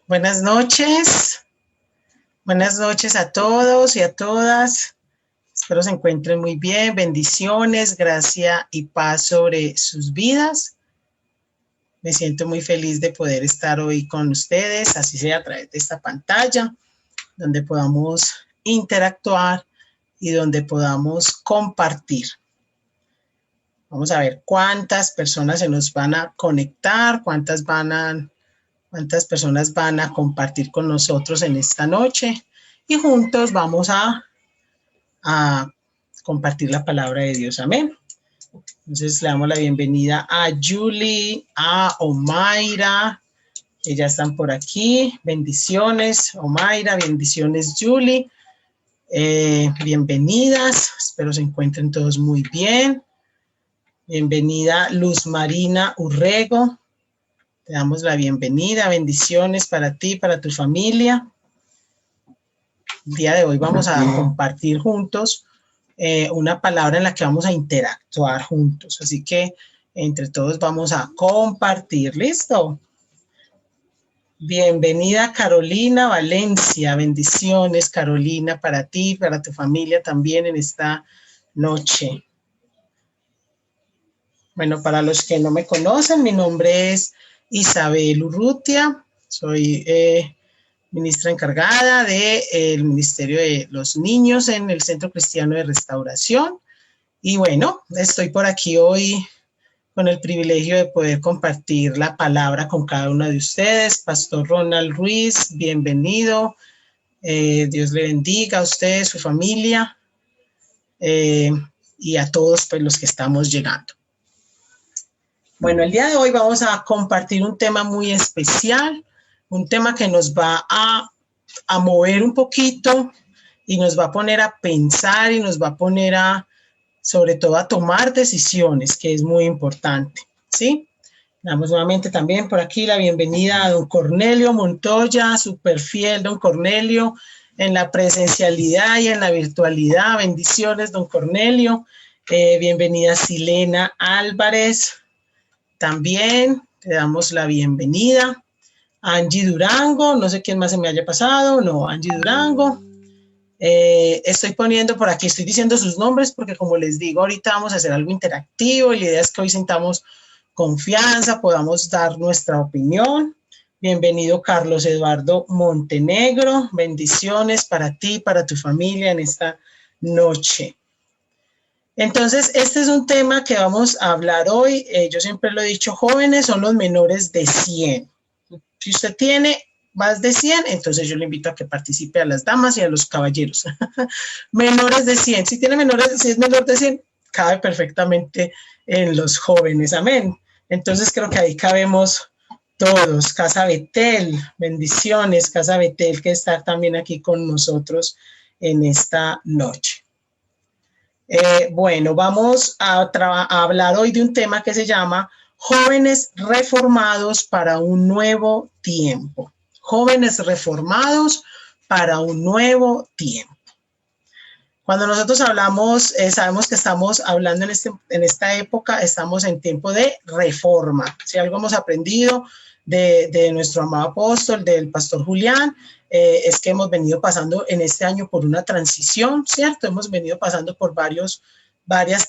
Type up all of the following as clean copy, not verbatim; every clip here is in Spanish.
Buenas noches a todos y a todas. Espero se encuentren muy bien. Bendiciones, gracia y paz sobre sus vidas. Me siento muy feliz de poder estar hoy con ustedes, así sea a través de esta pantalla, donde podamos interactuar y donde podamos compartir. Vamos a ver cuántas personas se nos van a conectar, cuántas personas van a compartir con nosotros en esta noche y juntos vamos a compartir la palabra de Dios. Amén. Entonces le damos la bienvenida a Julie, a Omaira, que ya están por aquí. Bendiciones, Omaira, bendiciones, Julie. Bienvenidas, espero se encuentren todos muy bien. Bienvenida Luz Marina Urrego. Te damos la bienvenida, bendiciones para ti, para tu familia. El día de hoy vamos a compartir juntos una palabra en la que vamos a interactuar juntos. Así que entre todos vamos a compartir. ¿Listo? Bienvenida Carolina Valencia. Bendiciones, Carolina, para ti, para tu familia también en esta noche. Bueno, para los que no me conocen, mi nombre es Isabel Urrutia, soy ministra encargada del Ministerio de los Niños en el Centro Cristiano de Restauración. Y bueno, estoy por aquí hoy con el privilegio de poder compartir la palabra con cada uno de ustedes. Pastor Ronald Ruiz, bienvenido. Dios le bendiga a usted, su familia y a todos pues, los que estamos llegando. Bueno, el día de hoy vamos a compartir un tema muy especial, un tema que nos va a mover un poquito y nos va a poner a pensar y nos va a poner sobre todo a tomar decisiones, que es muy importante, ¿sí? Damos nuevamente también por aquí la bienvenida a don Cornelio Montoya, súper fiel don Cornelio, en la presencialidad y en la virtualidad. Bendiciones, don Cornelio. Bienvenida Silena Álvarez. También te damos la bienvenida. Angie Durango, no sé quién más se me haya pasado, no, Angie Durango. Estoy poniendo por aquí, estoy diciendo sus nombres porque como les digo, ahorita vamos a hacer algo interactivo y la idea es que hoy sintamos confianza, podamos dar nuestra opinión. Bienvenido Carlos Eduardo Montenegro, bendiciones para ti, para tu familia en esta noche. Entonces, este es un tema que vamos a hablar hoy. Yo siempre lo he dicho, jóvenes son los menores de 100. Si usted tiene más de 100, entonces yo le invito a que participe a las damas y a los caballeros. Menores de 100. Si tiene si es menor de 100, cabe perfectamente en los jóvenes. Amén. Entonces, creo que ahí cabemos todos. Casa Betel, bendiciones, Casa Betel, que está también aquí con nosotros en esta noche. Bueno, vamos a hablar hoy de un tema que se llama Jóvenes reformados para un nuevo tiempo. Jóvenes reformados para un nuevo tiempo. Cuando nosotros hablamos, sabemos que estamos hablando en esta época, estamos en tiempo de reforma. Si algo hemos aprendido de nuestro amado apóstol, del pastor Julián, es que hemos venido pasando en este año por una transición, ¿cierto? Hemos venido pasando por varias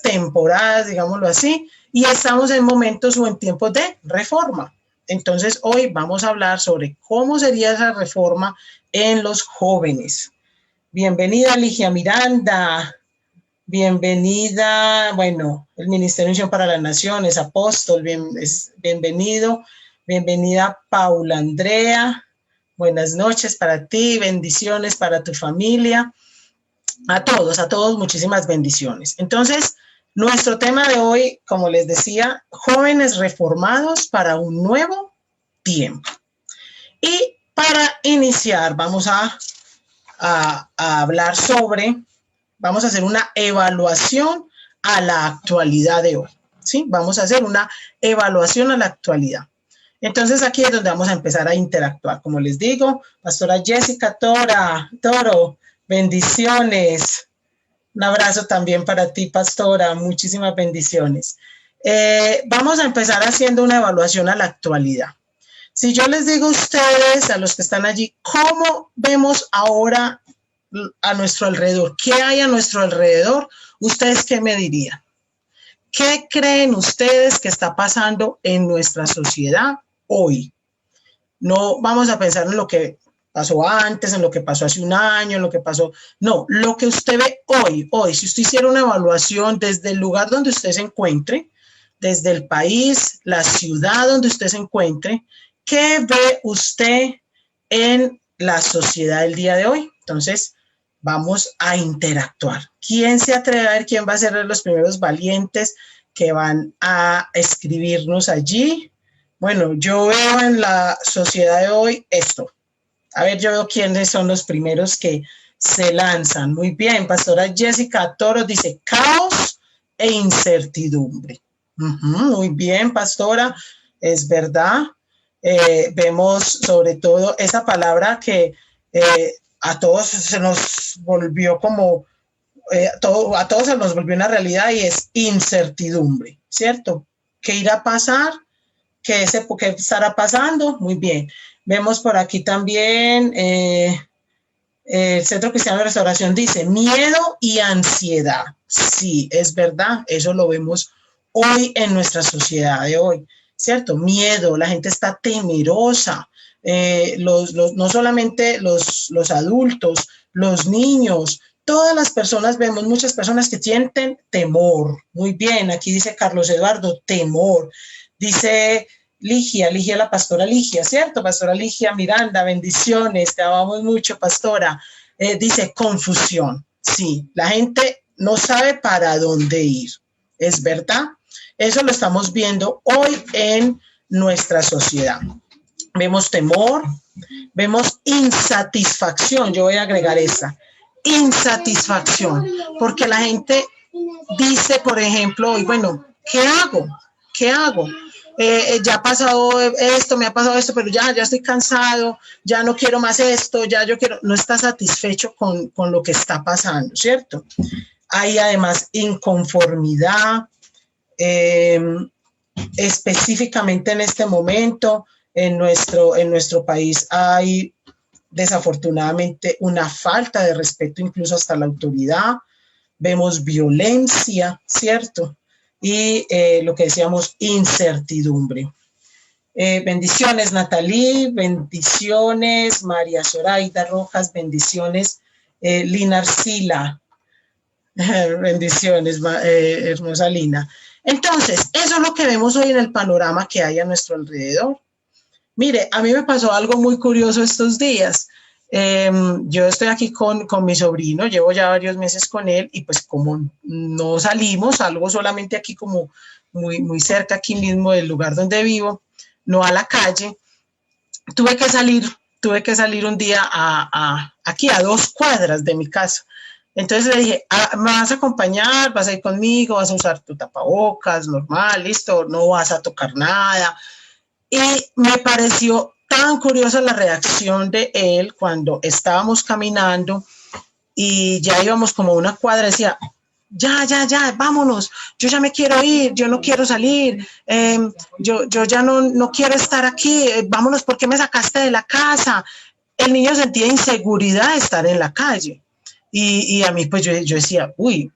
temporadas, digámoslo así, y estamos en momentos o en tiempos de reforma. Entonces, hoy vamos a hablar sobre cómo sería esa reforma en los jóvenes. Bienvenida Ligia Miranda, bienvenida, bueno, el Ministerio de Misión para las Naciones, apóstol, bienvenido, bienvenida Paula Andrea, buenas noches para ti, bendiciones para tu familia, a todos, muchísimas bendiciones. Entonces, nuestro tema de hoy, como les decía, jóvenes reformados para un nuevo tiempo. Y para iniciar, vamos a hablar vamos a hacer una evaluación a la actualidad de hoy, ¿sí? Vamos a hacer una evaluación a la actualidad. Entonces, aquí es donde vamos a empezar a interactuar. Como les digo, Pastora Jessica Toro, bendiciones. Un abrazo también para ti, Pastora. Muchísimas bendiciones. Vamos a empezar haciendo una evaluación a la actualidad. Si yo les digo a ustedes, a los que están allí, ¿cómo vemos ahora a nuestro alrededor? ¿Qué hay a nuestro alrededor? ¿Ustedes qué me dirían? ¿Qué creen ustedes que está pasando en nuestra sociedad hoy? No vamos a pensar en lo que pasó antes, en lo que pasó hace un año, en lo que pasó. No, lo que usted ve hoy. Si usted hiciera una evaluación desde el lugar donde usted se encuentre, desde el país, la ciudad donde usted se encuentre, ¿qué ve usted en la sociedad del día de hoy? Entonces, vamos a interactuar. ¿Quién se atreve a ver quién va a ser los primeros valientes que van a escribirnos allí? Bueno, yo veo en la sociedad de hoy esto. A ver, yo veo quiénes son los primeros que se lanzan. Muy bien, pastora Jessica Toro dice caos e incertidumbre. Muy bien, pastora, es verdad. Vemos sobre todo esa palabra que a todos se nos volvió como, a todos se nos volvió una realidad y es incertidumbre, ¿cierto? ¿Qué irá a pasar? ¿Qué estará pasando? Muy bien. Vemos por aquí también el Centro Cristiano de Restauración dice miedo y ansiedad. Sí, es verdad, eso lo vemos hoy en nuestra sociedad de hoy, ¿cierto? Miedo, la gente está temerosa, no solamente los adultos, los niños, todas las personas, vemos muchas personas que sienten temor. Muy bien, aquí dice Carlos Eduardo, temor. Dice Ligia, la pastora Ligia, ¿cierto? Pastora Ligia Miranda, bendiciones, te amamos mucho, pastora. Dice confusión, sí, la gente no sabe para dónde ir, es verdad. Eso lo estamos viendo hoy en nuestra sociedad. Vemos temor, vemos insatisfacción, yo voy a agregar esa, insatisfacción, porque la gente dice, por ejemplo, hoy, bueno, ¿qué hago? ¿Qué hago? Ya ha pasado esto, me ha pasado esto, pero ya estoy cansado, ya no quiero más esto, no está satisfecho con lo que está pasando, ¿cierto? Hay además inconformidad, específicamente en este momento, en nuestro país hay desafortunadamente una falta de respeto incluso hasta la autoridad, vemos violencia, ¿cierto? Y lo que decíamos, incertidumbre. Bendiciones, Natalí, bendiciones, María Zoraida Rojas, bendiciones, Lina Arcila, bendiciones, hermosa Lina. Entonces, eso es lo que vemos hoy en el panorama que hay a nuestro alrededor. Mire, a mí me pasó algo muy curioso estos días. Yo estoy aquí con mi sobrino, llevo ya varios meses con él y pues como no salimos, salgo solamente aquí como muy cerca aquí mismo del lugar donde vivo, no a la calle, tuve que salir un día aquí a 2 cuadras de mi casa. Entonces le dije, ¿me vas a acompañar? ¿Vas a ir conmigo? ¿Vas a usar tu tapabocas? Normal, listo, no vas a tocar nada. Y me pareció tan curiosa la reacción de él cuando estábamos caminando y ya íbamos como una cuadra, decía, ya, vámonos, yo ya me quiero ir, yo no quiero salir, yo ya no quiero estar aquí, vámonos, ¿por qué me sacaste de la casa? El niño sentía inseguridad de estar en la calle y a mí pues yo decía, uy,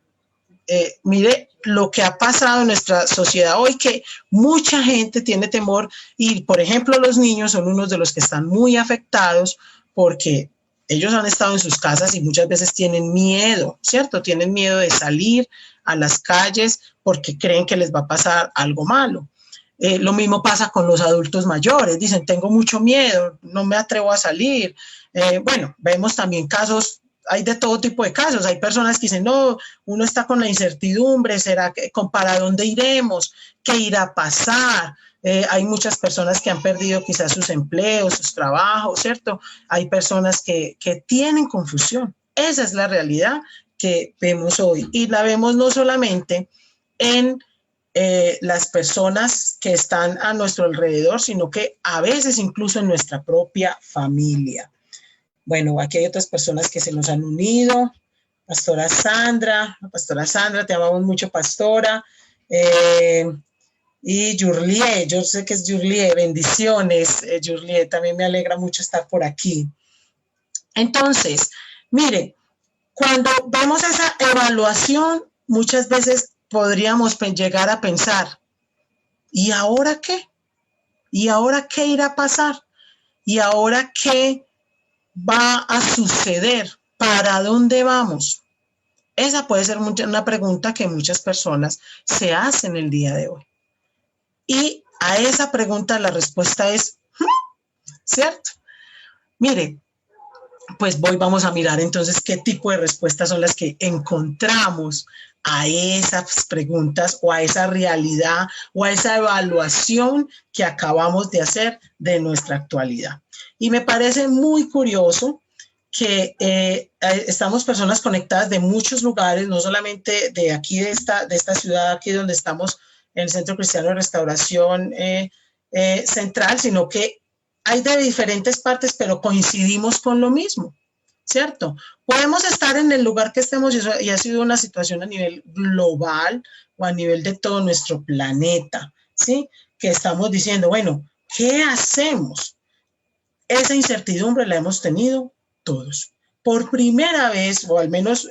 mire lo que ha pasado en nuestra sociedad hoy, que mucha gente tiene temor y, por ejemplo, los niños son unos de los que están muy afectados porque ellos han estado en sus casas y muchas veces tienen miedo, ¿cierto? Tienen miedo de salir a las calles porque creen que les va a pasar algo malo. Lo mismo pasa con los adultos mayores, dicen, tengo mucho miedo, no me atrevo a salir. Bueno, vemos también casos, hay de todo tipo de casos, hay personas que dicen, no, uno está con la incertidumbre, ¿será que para dónde iremos? ¿Qué irá a pasar? Hay muchas personas que han perdido quizás sus empleos, sus trabajos, ¿cierto? Hay personas que tienen confusión. Esa es la realidad que vemos hoy y la vemos no solamente en las personas que están a nuestro alrededor, sino que a veces incluso en nuestra propia familia. Bueno, aquí hay otras personas que se nos han unido. Pastora Sandra, te amamos mucho, pastora. Y Yurlie, yo sé que es Yurlie, bendiciones, Yurlie, también me alegra mucho estar por aquí. Entonces, mire, cuando vemos esa evaluación, muchas veces podríamos llegar a pensar, ¿y ahora qué? ¿Y ahora qué irá a pasar? ¿Y ahora qué va a suceder? ¿Para dónde vamos? Esa puede ser una pregunta que muchas personas se hacen el día de hoy. Y a esa pregunta la respuesta es, ¿cierto? Mire, pues vamos a mirar entonces qué tipo de respuestas son las que encontramos a esas preguntas o a esa realidad o a esa evaluación que acabamos de hacer de nuestra actualidad. Y me parece muy curioso que estamos personas conectadas de muchos lugares, no solamente de aquí, de esta ciudad, aquí donde estamos en el Centro Cristiano de Restauración Central, sino que hay de diferentes partes, pero coincidimos con lo mismo, ¿cierto? Podemos estar en el lugar que estemos y ha sido una situación a nivel global o a nivel de todo nuestro planeta, ¿sí? Que estamos diciendo, bueno, ¿qué hacemos? Esa incertidumbre la hemos tenido todos. Por primera vez, o al menos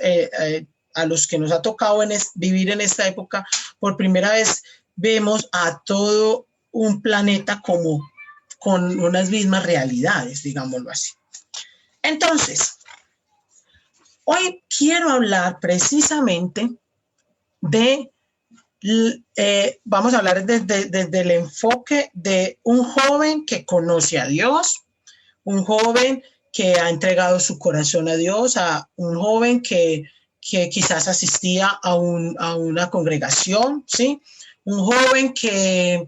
a los que nos ha tocado vivir en esta época, por primera vez vemos a todo un planeta como con unas mismas realidades, digámoslo así. Entonces, hoy quiero hablar precisamente de, vamos a hablar desde el enfoque de un joven que conoce a Dios, un joven que ha entregado su corazón a Dios, a un joven que quizás asistía a una congregación, ¿sí? Un joven que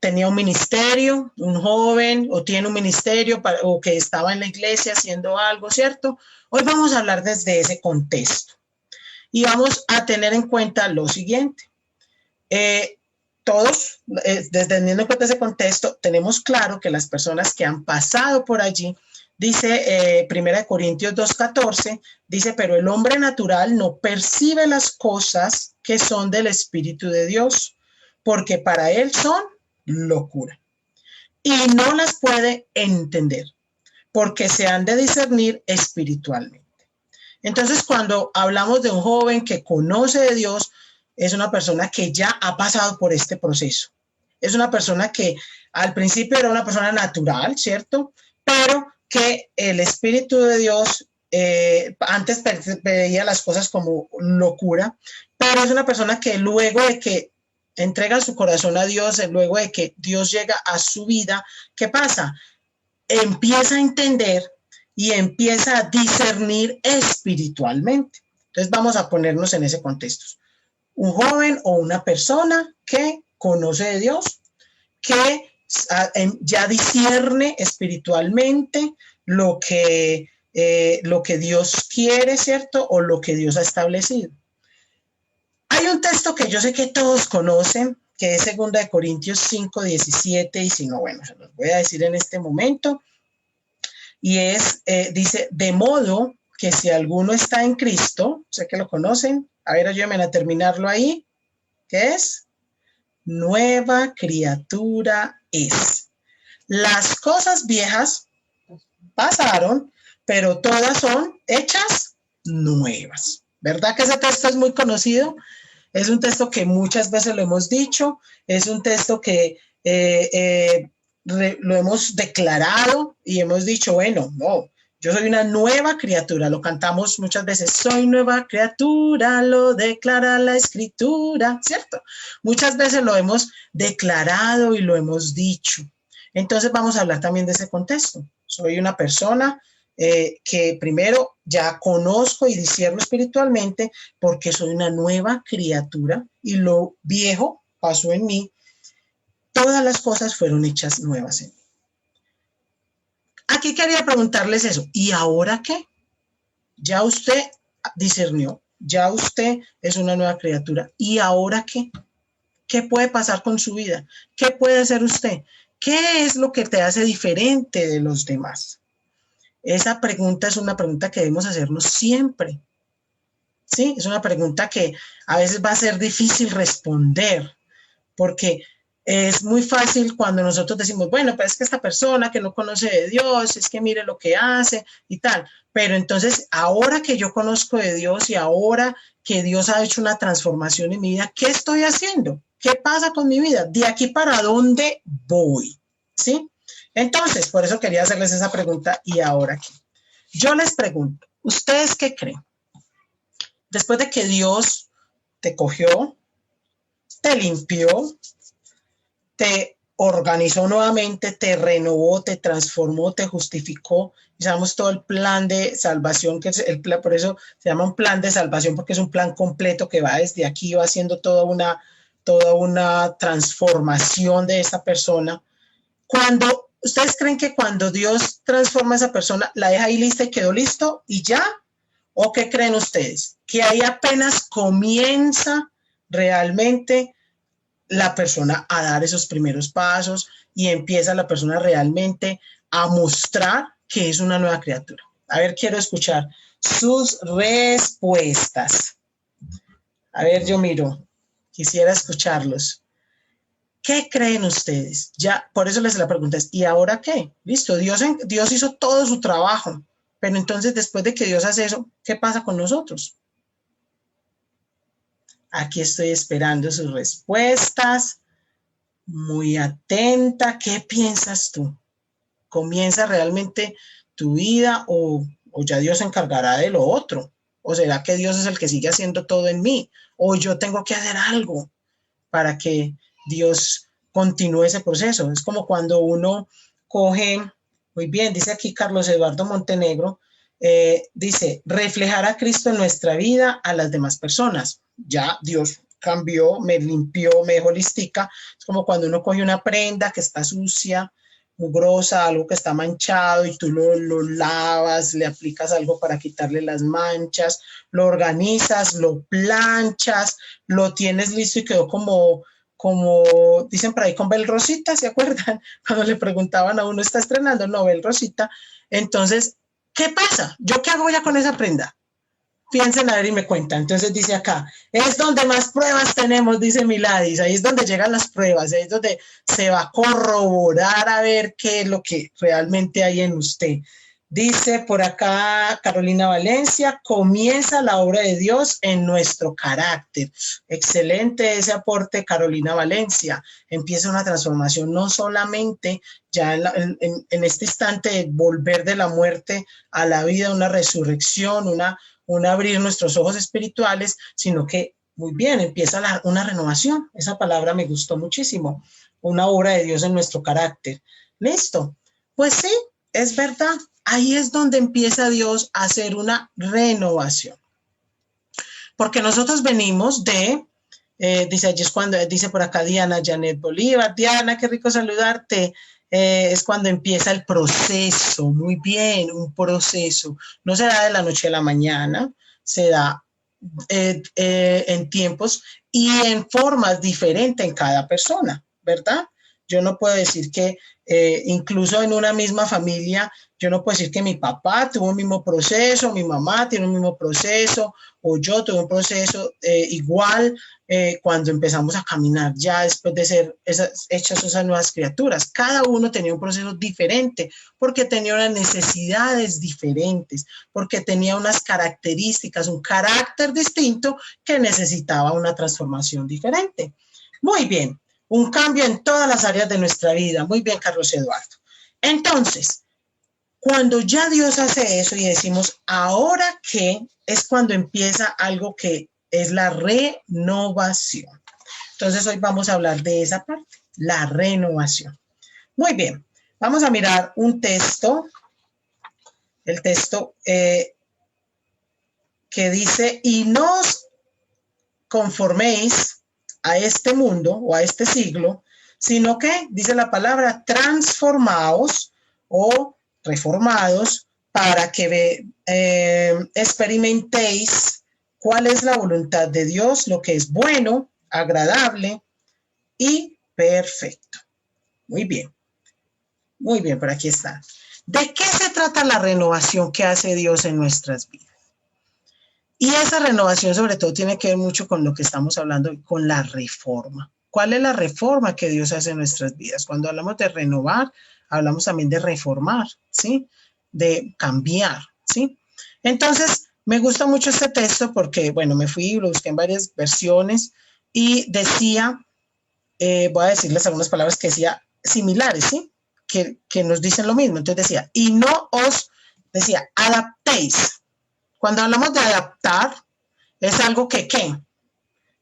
tenía un ministerio, un joven o tiene un ministerio o que estaba en la iglesia haciendo algo, ¿cierto? Hoy vamos a hablar desde ese contexto y vamos a tener en cuenta lo siguiente. Todos, desde teniendo en cuenta ese contexto, tenemos claro que las personas que han pasado por allí, dice 1 Corintios 2:14, dice, pero el hombre natural no percibe las cosas que son del Espíritu de Dios, porque para él son locura. Y no las puede entender, porque se han de discernir espiritualmente. Entonces, cuando hablamos de un joven que conoce de Dios, es una persona que ya ha pasado por este proceso. Es una persona que al principio era una persona natural, ¿cierto? Pero que el Espíritu de Dios antes veía las cosas como locura, pero es una persona que luego de que entrega su corazón a Dios, luego de que Dios llega a su vida, ¿qué pasa? Empieza a entender y empieza a discernir espiritualmente. Entonces vamos a ponernos en ese contexto. Un joven o una persona que conoce de Dios, que ya discierne espiritualmente lo que Dios quiere, ¿cierto? O lo que Dios ha establecido. Hay un texto que yo sé que todos conocen, que es 2 Corintios 5:17, y si no, bueno, se los voy a decir en este momento. Y dice, de modo que si alguno está en Cristo, sé que lo conocen, a ver, ayúdenme a terminarlo ahí, ¿qué es? Nueva criatura es. Las cosas viejas pasaron, pero todas son hechas nuevas. ¿Verdad que ese texto es muy conocido? Es un texto que muchas veces lo hemos dicho, es un texto que lo hemos declarado y hemos dicho, bueno, no, yo soy una nueva criatura, lo cantamos muchas veces, soy nueva criatura, lo declara la Escritura, ¿cierto? Muchas veces lo hemos declarado y lo hemos dicho. Entonces vamos a hablar también de ese contexto. Soy una persona que primero ya conozco y discierno espiritualmente porque soy una nueva criatura y lo viejo pasó en mí. Todas las cosas fueron hechas nuevas en mí. Aquí quería preguntarles eso. ¿Y ahora qué? Ya usted discernió, ya usted es una nueva criatura. ¿Y ahora qué? ¿Qué puede pasar con su vida? ¿Qué puede hacer usted? ¿Qué es lo que te hace diferente de los demás? Esa pregunta es una pregunta que debemos hacernos siempre. ¿Sí? Es una pregunta que a veces va a ser difícil responder, porque es muy fácil cuando nosotros decimos, bueno, pero es que esta persona que no conoce de Dios, es que mire lo que hace y tal. Pero entonces, ahora que yo conozco de Dios y ahora que Dios ha hecho una transformación en mi vida, ¿qué estoy haciendo? ¿Qué pasa con mi vida? ¿De aquí para dónde voy? ¿Sí? Entonces, por eso quería hacerles esa pregunta. ¿Y ahora qué? Yo les pregunto, ¿ustedes qué creen? Después de que Dios te cogió, te limpió, te organizó nuevamente, te renovó, te transformó, te justificó. Usamos todo el plan de salvación, que es el plan, por eso se llama un plan de salvación, porque es un plan completo que va desde aquí, va haciendo toda una transformación de esa persona. Cuando ustedes creen que cuando Dios transforma a esa persona, la deja ahí lista y quedó listo y ya, ¿o qué creen ustedes? Que ahí apenas comienza realmente la persona a dar esos primeros pasos y empieza la persona realmente a mostrar que es una nueva criatura. A ver, quiero escuchar sus respuestas. A ver, yo miro, quisiera escucharlos. ¿Qué creen ustedes? Ya, por eso les la pregunta es, ¿y ahora qué? Listo, Dios hizo todo su trabajo, pero entonces después de que Dios hace eso, ¿qué pasa con nosotros? Aquí estoy esperando sus respuestas. Muy atenta. ¿Qué piensas tú? ¿Comienza realmente tu vida o ya Dios se encargará de lo otro? ¿O será que Dios es el que sigue haciendo todo en mí? ¿O yo tengo que hacer algo para que Dios continúe ese proceso? Es como cuando uno coge, muy bien, dice aquí Carlos Eduardo Montenegro, dice, reflejar a Cristo en nuestra vida a las demás personas. Ya Dios cambió, me limpió, me dejó listica. Es como cuando uno coge una prenda que está sucia, mugrosa, algo que está manchado y tú lo lavas, le aplicas algo para quitarle las manchas, lo organizas, lo planchas, lo tienes listo y quedó como dicen por ahí con Bel Rosita, ¿se acuerdan? Cuando le preguntaban a uno, ¿está estrenando? No, Bel Rosita. Entonces, ¿qué pasa? ¿Yo qué hago ya con esa prenda? Piensen a ver y me cuentan. Entonces dice acá, es donde más pruebas tenemos, dice Miladis, ahí es donde llegan las pruebas, ahí es donde se va a corroborar a ver qué es lo que realmente hay en usted. Dice por acá Carolina Valencia, comienza la obra de Dios en nuestro carácter. Excelente ese aporte, Carolina Valencia. Empieza una transformación no solamente ya en este instante de volver de la muerte a la vida, una resurrección, un abrir nuestros ojos espirituales, sino que muy bien, empieza una renovación. Esa palabra me gustó muchísimo. Una obra de Dios en nuestro carácter. Listo. Pues sí, es verdad. Ahí es donde empieza Dios a hacer una renovación. Porque nosotros venimos de, dice allí es cuando, dice por acá Diana Janet Bolívar. Diana, qué rico saludarte. Es cuando empieza el proceso, muy bien, un proceso. No se da de la noche a la mañana, se da en tiempos y en formas diferentes en cada persona, ¿verdad? Yo no puedo decir que incluso en una misma familia, yo no puedo decir que mi papá tuvo un mismo proceso, mi mamá tiene un mismo proceso, o yo tuve un proceso igual cuando empezamos a caminar, ya después de ser hechas esas nuevas criaturas. Cada uno tenía un proceso diferente, porque tenía unas necesidades diferentes, porque tenía unas características, un carácter distinto que necesitaba una transformación diferente. Muy bien. Un cambio en todas las áreas de nuestra vida. Muy bien, Carlos Eduardo. Entonces, cuando ya Dios hace eso y decimos, ¿ahora qué? Es cuando empieza algo que es la renovación. Entonces, hoy vamos a hablar de esa parte, la renovación. Muy bien, vamos a mirar un texto, el texto que dice, y no os conforméis a este mundo o a este siglo, sino que, dice la palabra, transformaos o reformados para que experimentéis cuál es la voluntad de Dios, lo que es bueno, agradable y perfecto. Muy bien, por aquí está. ¿De qué se trata la renovación que hace Dios en nuestras vidas? Y esa renovación sobre todo tiene que ver mucho con lo que estamos hablando, con la reforma. ¿Cuál es la reforma que Dios hace en nuestras vidas? Cuando hablamos de renovar, hablamos también de reformar, ¿sí? De cambiar, ¿sí? Entonces, me gusta mucho este texto porque, bueno, me fui y lo busqué en varias versiones y decía, voy a decirles algunas palabras que decía similares, ¿sí? Que nos dicen lo mismo. Entonces decía, y no os, decía, adaptéis. Cuando hablamos de adaptar, es algo que, ¿qué?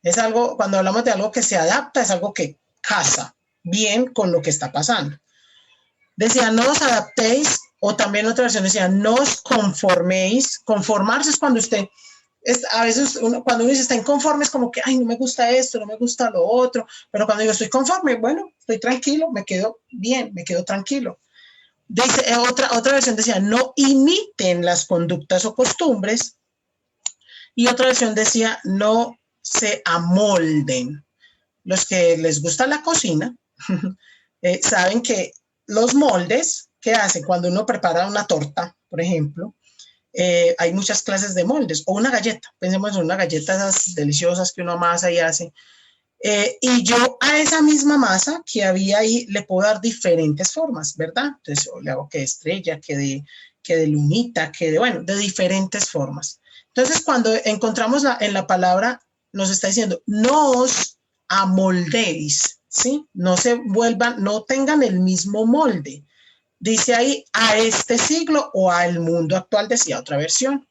Es algo, cuando hablamos de algo que se adapta, es algo que casa bien con lo que está pasando. Decía, no os adaptéis, o también otra versión decía, no os conforméis. Conformarse es cuando usted, a veces cuando uno dice está inconforme es como que, ay, no me gusta esto, no me gusta lo otro, pero cuando digo estoy conforme, bueno, estoy tranquilo, me quedo bien, me quedo tranquilo. Dice, otra versión decía, no imiten las conductas o costumbres, y otra versión decía, no se amolden. Los que les gusta la cocina saben que los moldes que hacen cuando uno prepara una torta, por ejemplo, hay muchas clases de moldes, o una galleta, pensemos en una galleta esas deliciosas que uno amasa y hace, y yo a esa misma masa que había ahí le puedo dar diferentes formas, ¿verdad? Entonces le hago que de estrella, que de lunita, que de, bueno, de diferentes formas. Entonces cuando encontramos en la palabra, nos está diciendo, no os amoldéis, ¿sí? No se vuelvan, no tengan el mismo molde. Dice ahí, a este siglo o al mundo actual, decía otra versión.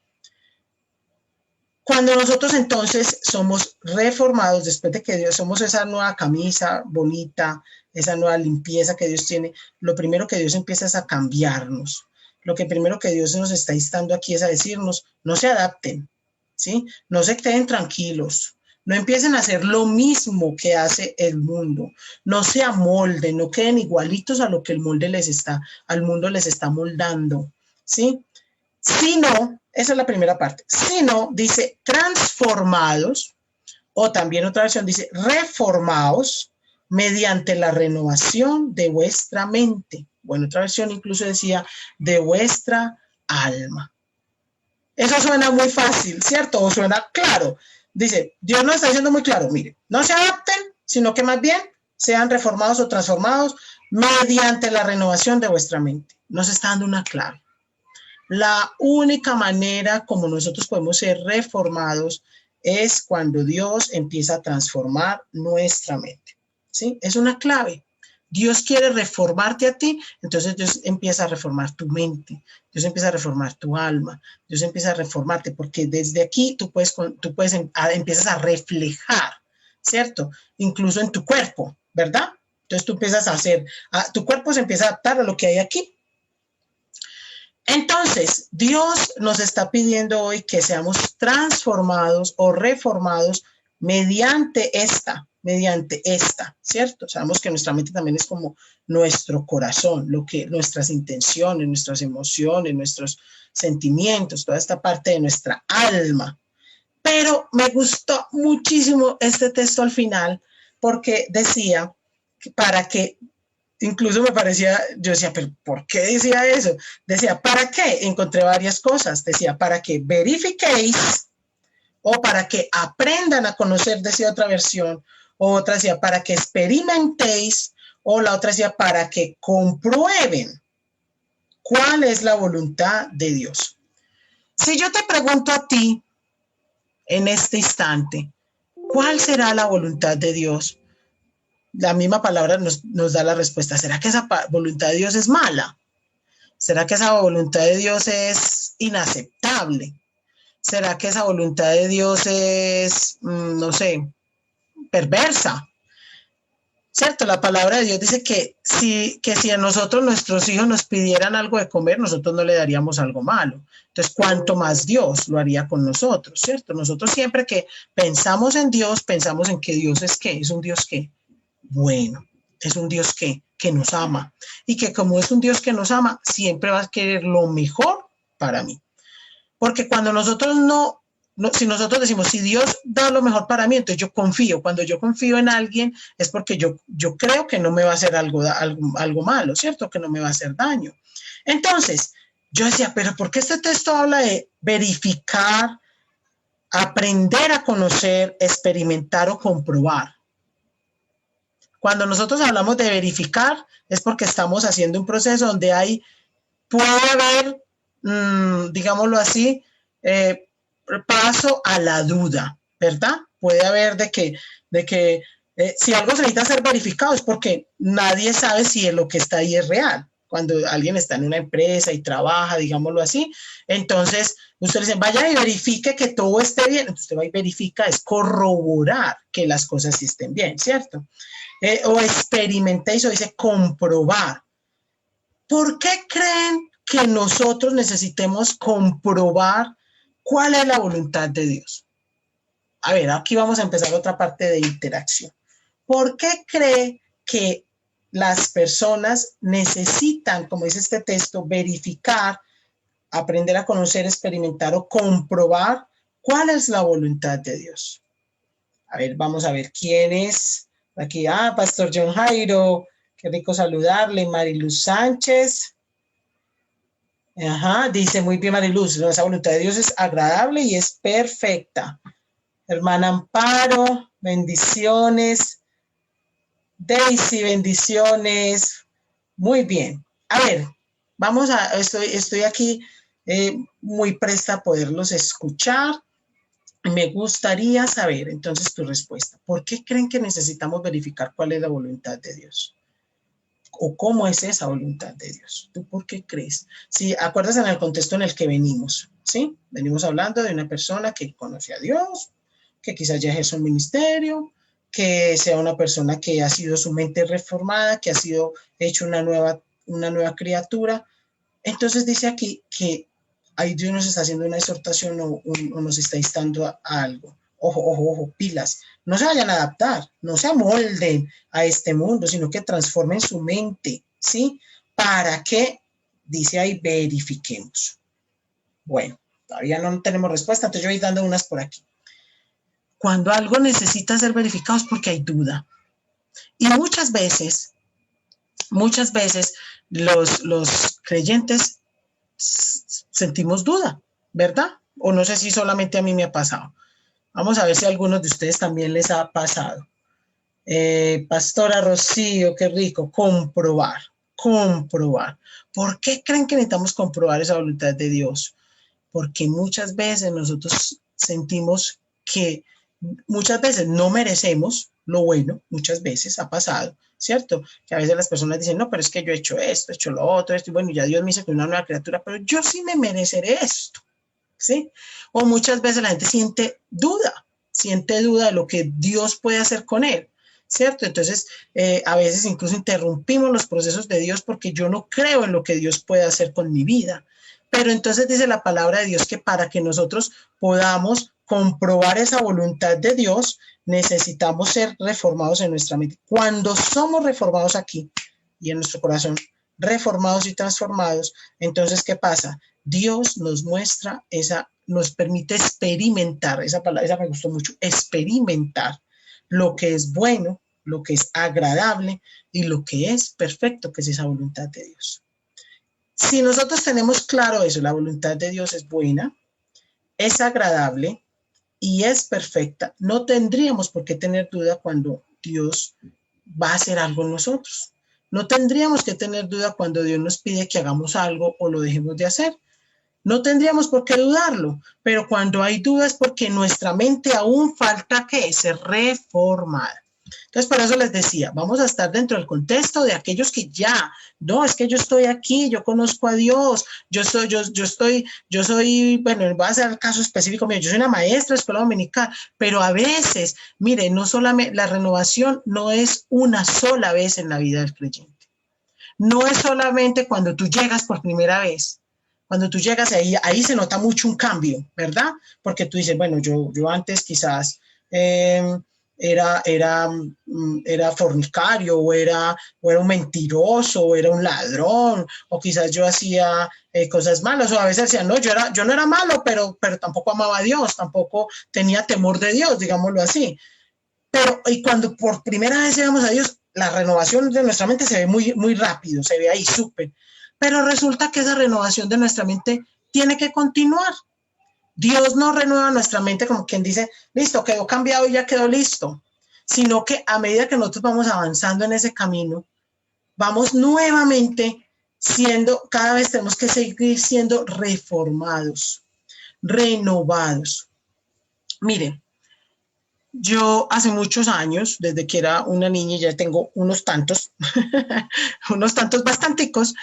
Cuando nosotros entonces somos reformados, después de que Dios somos esa nueva camisa bonita, esa nueva limpieza que Dios tiene, lo primero que Dios empieza es a cambiarnos. Lo que primero que Dios nos está instando aquí es a decirnos, no se adapten, ¿sí? No se queden tranquilos, no empiecen a hacer lo mismo que hace el mundo, no se amolden, no queden igualitos a lo que el molde al mundo les está moldando, ¿sí? Sino, esa es la primera parte, sino, dice, transformados, o también otra versión dice, reformados mediante la renovación de vuestra mente. Bueno, otra versión incluso decía, de vuestra alma. Eso suena muy fácil, ¿cierto? O suena claro. Dice, Dios nos está diciendo muy claro, mire, no se adapten, sino que más bien sean reformados o transformados mediante la renovación de vuestra mente. Nos está dando una clave. La única manera como nosotros podemos ser reformados es cuando Dios empieza a transformar nuestra mente, ¿sí? Es una clave. Dios quiere reformarte a ti, entonces Dios empieza a reformar tu mente, Dios empieza a reformar tu alma, Dios empieza a reformarte, porque desde aquí tú empiezas a reflejar, ¿cierto? Incluso en tu cuerpo, ¿verdad? Entonces tú empiezas a tu cuerpo se empieza a adaptar a lo que hay aquí. Entonces, Dios nos está pidiendo hoy que seamos transformados o reformados mediante esta, ¿cierto? Sabemos que nuestra mente también es como nuestro corazón, nuestras intenciones, nuestras emociones, nuestros sentimientos, toda esta parte de nuestra alma. Pero me gustó muchísimo este texto al final porque decía para que incluso me parecía, yo decía, pero ¿por qué decía eso? Decía, ¿para qué? Encontré varias cosas. Decía, para que verifiquéis o para que aprendan a conocer, decía otra versión, o otra decía, para que experimentéis, o la otra decía, para que comprueben cuál es la voluntad de Dios. Si yo te pregunto a ti en este instante, ¿cuál será la voluntad de Dios? La misma palabra nos da la respuesta. ¿Será que esa voluntad de Dios es mala? ¿Será que esa voluntad de Dios es inaceptable? ¿Será que esa voluntad de Dios es, no sé, perversa? ¿Cierto? La palabra de Dios dice que si a nosotros nuestros hijos nos pidieran algo de comer, nosotros no le daríamos algo malo. Entonces, ¿cuánto más Dios lo haría con nosotros? ¿Cierto? Nosotros siempre que pensamos en Dios, pensamos en que Dios es ¿qué? Es un Dios ¿qué? Bueno, es un Dios que nos ama y que como es un Dios que nos ama, siempre va a querer lo mejor para mí. Porque cuando nosotros si nosotros decimos, si Dios da lo mejor para mí, entonces yo confío. Cuando yo confío en alguien es porque yo creo que no me va a hacer algo malo, ¿cierto? Que no me va a hacer daño. Entonces, yo decía, pero ¿por qué este texto habla de verificar, aprender a conocer, experimentar o comprobar? Cuando nosotros hablamos de verificar, es porque estamos haciendo un proceso donde puede haber, digámoslo así, paso a la duda, ¿verdad? Puede haber de que si algo se necesita ser verificado es porque nadie sabe si lo que está ahí es real. Cuando alguien está en una empresa y trabaja, digámoslo así, entonces usted dice, vaya y verifique que todo esté bien. Usted va y verifica, es corroborar que las cosas sí estén bien, ¿cierto? O experimentéis, o dice comprobar. ¿Por qué creen que nosotros necesitemos comprobar cuál es la voluntad de Dios? A ver, aquí vamos a empezar otra parte de interacción. ¿Por qué cree que las personas necesitan, como dice este texto, verificar, aprender a conocer, experimentar o comprobar cuál es la voluntad de Dios? A ver, vamos a ver quién es. Aquí, Pastor John Jairo, qué rico saludarle. Mariluz Sánchez. Ajá, dice muy bien Mariluz, esa voluntad de Dios es agradable y es perfecta. Hermana Amparo, bendiciones. Daisy, bendiciones. Muy bien. A ver, estoy aquí muy presta a poderlos escuchar. Me gustaría saber entonces tu respuesta. ¿Por qué creen que necesitamos verificar cuál es la voluntad de Dios? ¿O cómo es esa voluntad de Dios? ¿Tú por qué crees? Si acuerdas en el contexto en el que venimos, ¿sí? Venimos hablando de una persona que conoce a Dios, que quizás ya ejerce un ministerio, que sea una persona que ha sido su mente reformada, que ha sido hecho una nueva criatura. Entonces dice aquí que ahí Dios nos está haciendo una exhortación o nos está instando a algo. Ojo, ojo, ojo, pilas. No se vayan a adaptar, no se amolden a este mundo, sino que transformen su mente, ¿sí? Para que, dice ahí, verifiquemos. Bueno, todavía no tenemos respuesta, entonces yo voy dando unas por aquí. Cuando algo necesita ser verificado es porque hay duda. Y muchas veces los creyentes sentimos duda, ¿verdad? O no sé si solamente a mí me ha pasado. Vamos a ver si a algunos de ustedes también les ha pasado. Pastora Rocío, qué rico, comprobar. ¿Por qué creen que necesitamos comprobar esa voluntad de Dios? Porque muchas veces nosotros sentimos que muchas veces no merecemos lo bueno, muchas veces ha pasado, ¿cierto? Que a veces las personas dicen, no, pero es que yo he hecho esto, he hecho lo otro, y bueno, ya Dios me hizo que una nueva criatura, pero yo sí me mereceré esto, ¿sí? O muchas veces la gente siente duda de lo que Dios puede hacer con él, ¿cierto? Entonces, a veces incluso interrumpimos los procesos de Dios porque yo no creo en lo que Dios puede hacer con mi vida. Pero entonces dice la palabra de Dios que para que nosotros podamos comprobar esa voluntad de Dios, necesitamos ser reformados en nuestra mente. Cuando somos reformados aquí y en nuestro corazón, reformados y transformados, entonces, ¿qué pasa? Dios nos muestra nos permite experimentar, esa palabra esa me gustó mucho, experimentar lo que es bueno, lo que es agradable y lo que es perfecto, que es esa voluntad de Dios. Si nosotros tenemos claro eso, la voluntad de Dios es buena, es agradable y es perfecta, no tendríamos por qué tener duda cuando Dios va a hacer algo en nosotros. No tendríamos que tener duda cuando Dios nos pide que hagamos algo o lo dejemos de hacer. No tendríamos por qué dudarlo, pero cuando hay dudas es porque nuestra mente aún falta que ser reformada. Entonces, por eso les decía, vamos a estar dentro del contexto de aquellos que ya, no, es que yo estoy aquí, yo conozco a Dios, yo soy, bueno, voy a hacer el caso específico mío, yo soy una maestra de escuela dominical, pero a veces, mire, no solamente, la renovación no es una sola vez en la vida del creyente. No es solamente cuando tú llegas por primera vez. Cuando tú llegas ahí se nota mucho un cambio, ¿verdad? Porque tú dices, bueno, yo antes quizás era fornicario o era un mentiroso o era un ladrón o quizás yo hacía cosas malas o a veces decía, no, yo no era malo, pero tampoco amaba a Dios, tampoco tenía temor de Dios, digámoslo así. Pero y cuando por primera vez llegamos a Dios, la renovación de nuestra mente se ve muy, muy rápido, se ve ahí súper. Pero resulta que esa renovación de nuestra mente tiene que continuar. Dios no renueva nuestra mente como quien dice, listo, quedó cambiado y ya quedó listo. sino que a medida que nosotros vamos avanzando en ese camino, vamos nuevamente cada vez tenemos que seguir siendo reformados, renovados. Miren, yo hace muchos años, desde que era una niña, ya tengo unos tantos, unos tantos bastanticos,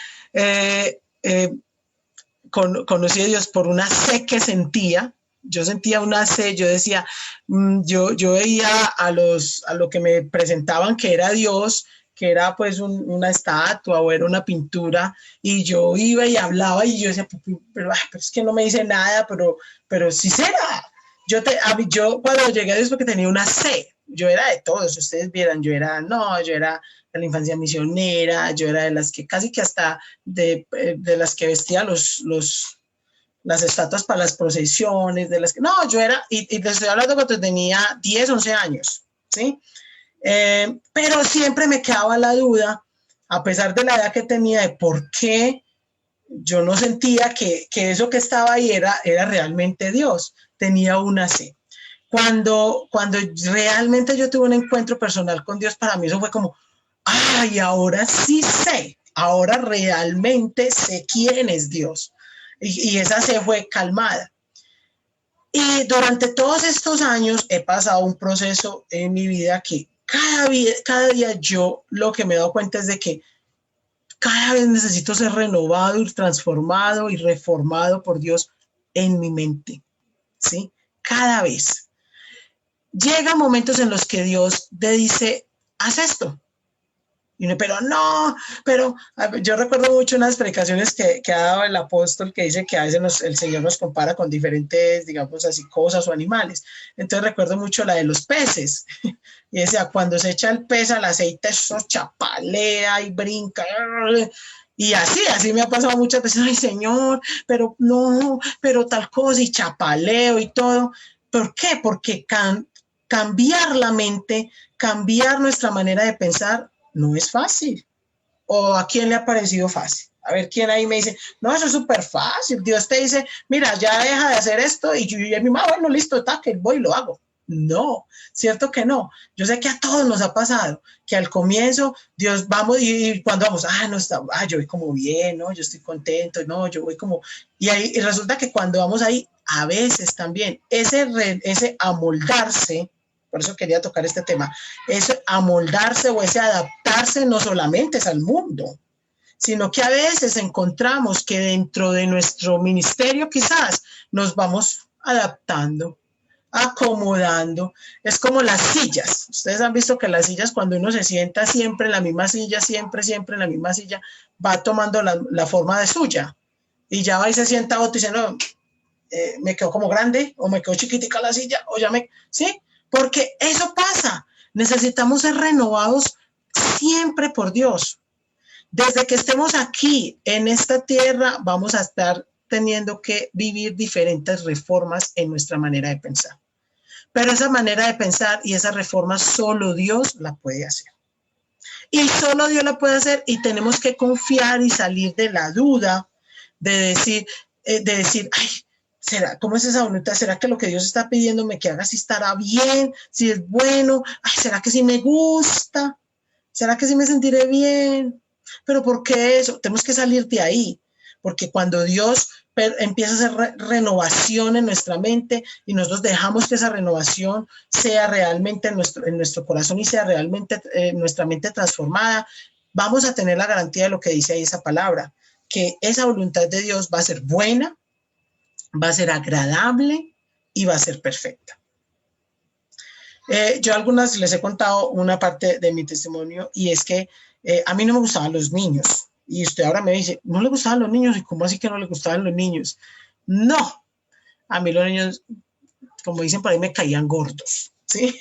conocí a Dios por una sed que sentía. Yo sentía una sed, yo decía, yo veía a lo que me presentaban que era Dios, que era pues una estatua o era una pintura, y yo iba y hablaba y yo decía, pero es que no me dice nada, pero sí será. Yo cuando llegué a Dios porque tenía una sed, yo era de todos, si ustedes vieran, yo era de la infancia misionera, yo era de las que casi que hasta de las que vestía las estatuas para las procesiones, yo era, y les estoy hablando cuando tenía 10, 11 años, ¿sí? Pero siempre me quedaba la duda, a pesar de la edad que tenía, de por qué yo no sentía que eso que estaba ahí era realmente Dios. Tenía una sed. Cuando realmente yo tuve un encuentro personal con Dios, para mí eso fue como, ay, ahora sí sé, ahora realmente sé quién es Dios. Y esa sed fue calmada. Y durante todos estos años he pasado un proceso en mi vida que cada día yo lo que me he dado cuenta es de que cada vez necesito ser renovado y transformado y reformado por Dios en mi mente, ¿sí? Cada vez. Llegan momentos en los que Dios te dice, haz esto. Pero yo recuerdo mucho unas predicaciones que ha dado el apóstol que dice que a veces el Señor nos compara con diferentes, digamos así, cosas o animales. Entonces recuerdo mucho la de los peces. Y decía, cuando se echa el pez al aceite, eso chapalea y brinca. Y así me ha pasado muchas veces, ay Señor, pero no, pero tal cosa y chapaleo y todo. ¿Por qué? Porque cambiar la mente, cambiar nuestra manera de pensar, no es fácil. ¿O a quién le ha parecido fácil? A ver, ¿quién ahí me dice, no, eso es súper fácil? Dios te dice, mira, ya deja de hacer esto y a mi mamá, bueno, listo, que voy y lo hago. No, cierto que no. Yo sé que a todos nos ha pasado que al comienzo Dios vamos y cuando vamos, yo voy como bien, no, yo estoy contento, no, yo voy como y resulta que cuando vamos ahí a veces también ese amoldarse. Por eso quería tocar este tema. Ese amoldarse o ese adaptarse no solamente es al mundo, sino que a veces encontramos que dentro de nuestro ministerio quizás nos vamos adaptando, acomodando. Es como las sillas. Ustedes han visto que las sillas, cuando uno se sienta siempre en la misma silla, siempre en la misma silla, va tomando la forma de suya. Y ya va y se sienta otro y dice, no, me quedó como grande o me quedó chiquitica la silla o ya ¿sí? Porque eso pasa. Necesitamos ser renovados siempre por Dios. Desde que estemos aquí en esta tierra, vamos a estar teniendo que vivir diferentes reformas en nuestra manera de pensar. Pero esa manera de pensar y esa reforma solo Dios la puede hacer. Y solo Dios la puede hacer y tenemos que confiar y salir de la duda de decir, ay, ¿cómo es esa voluntad? ¿Será que lo que Dios está pidiéndome que haga si estará bien? Si es bueno. Ay, ¿será que sí me gusta? ¿Será que sí me sentiré bien? Pero ¿por qué eso? Tenemos que salir de ahí. Porque cuando Dios empieza a hacer renovación en nuestra mente y nosotros dejamos que esa renovación sea realmente en nuestro corazón y sea realmente nuestra mente transformada, vamos a tener la garantía de lo que dice ahí esa palabra, que esa voluntad de Dios va a ser buena, va a ser agradable y va a ser perfecta. Yo a algunas les he contado una parte de mi testimonio y es que a mí no me gustaban los niños. Y usted ahora me dice, ¿no le gustaban los niños? ¿Y cómo así que no le gustaban los niños? No, a mí los niños, como dicen por ahí, me caían gordos. ¿Sí?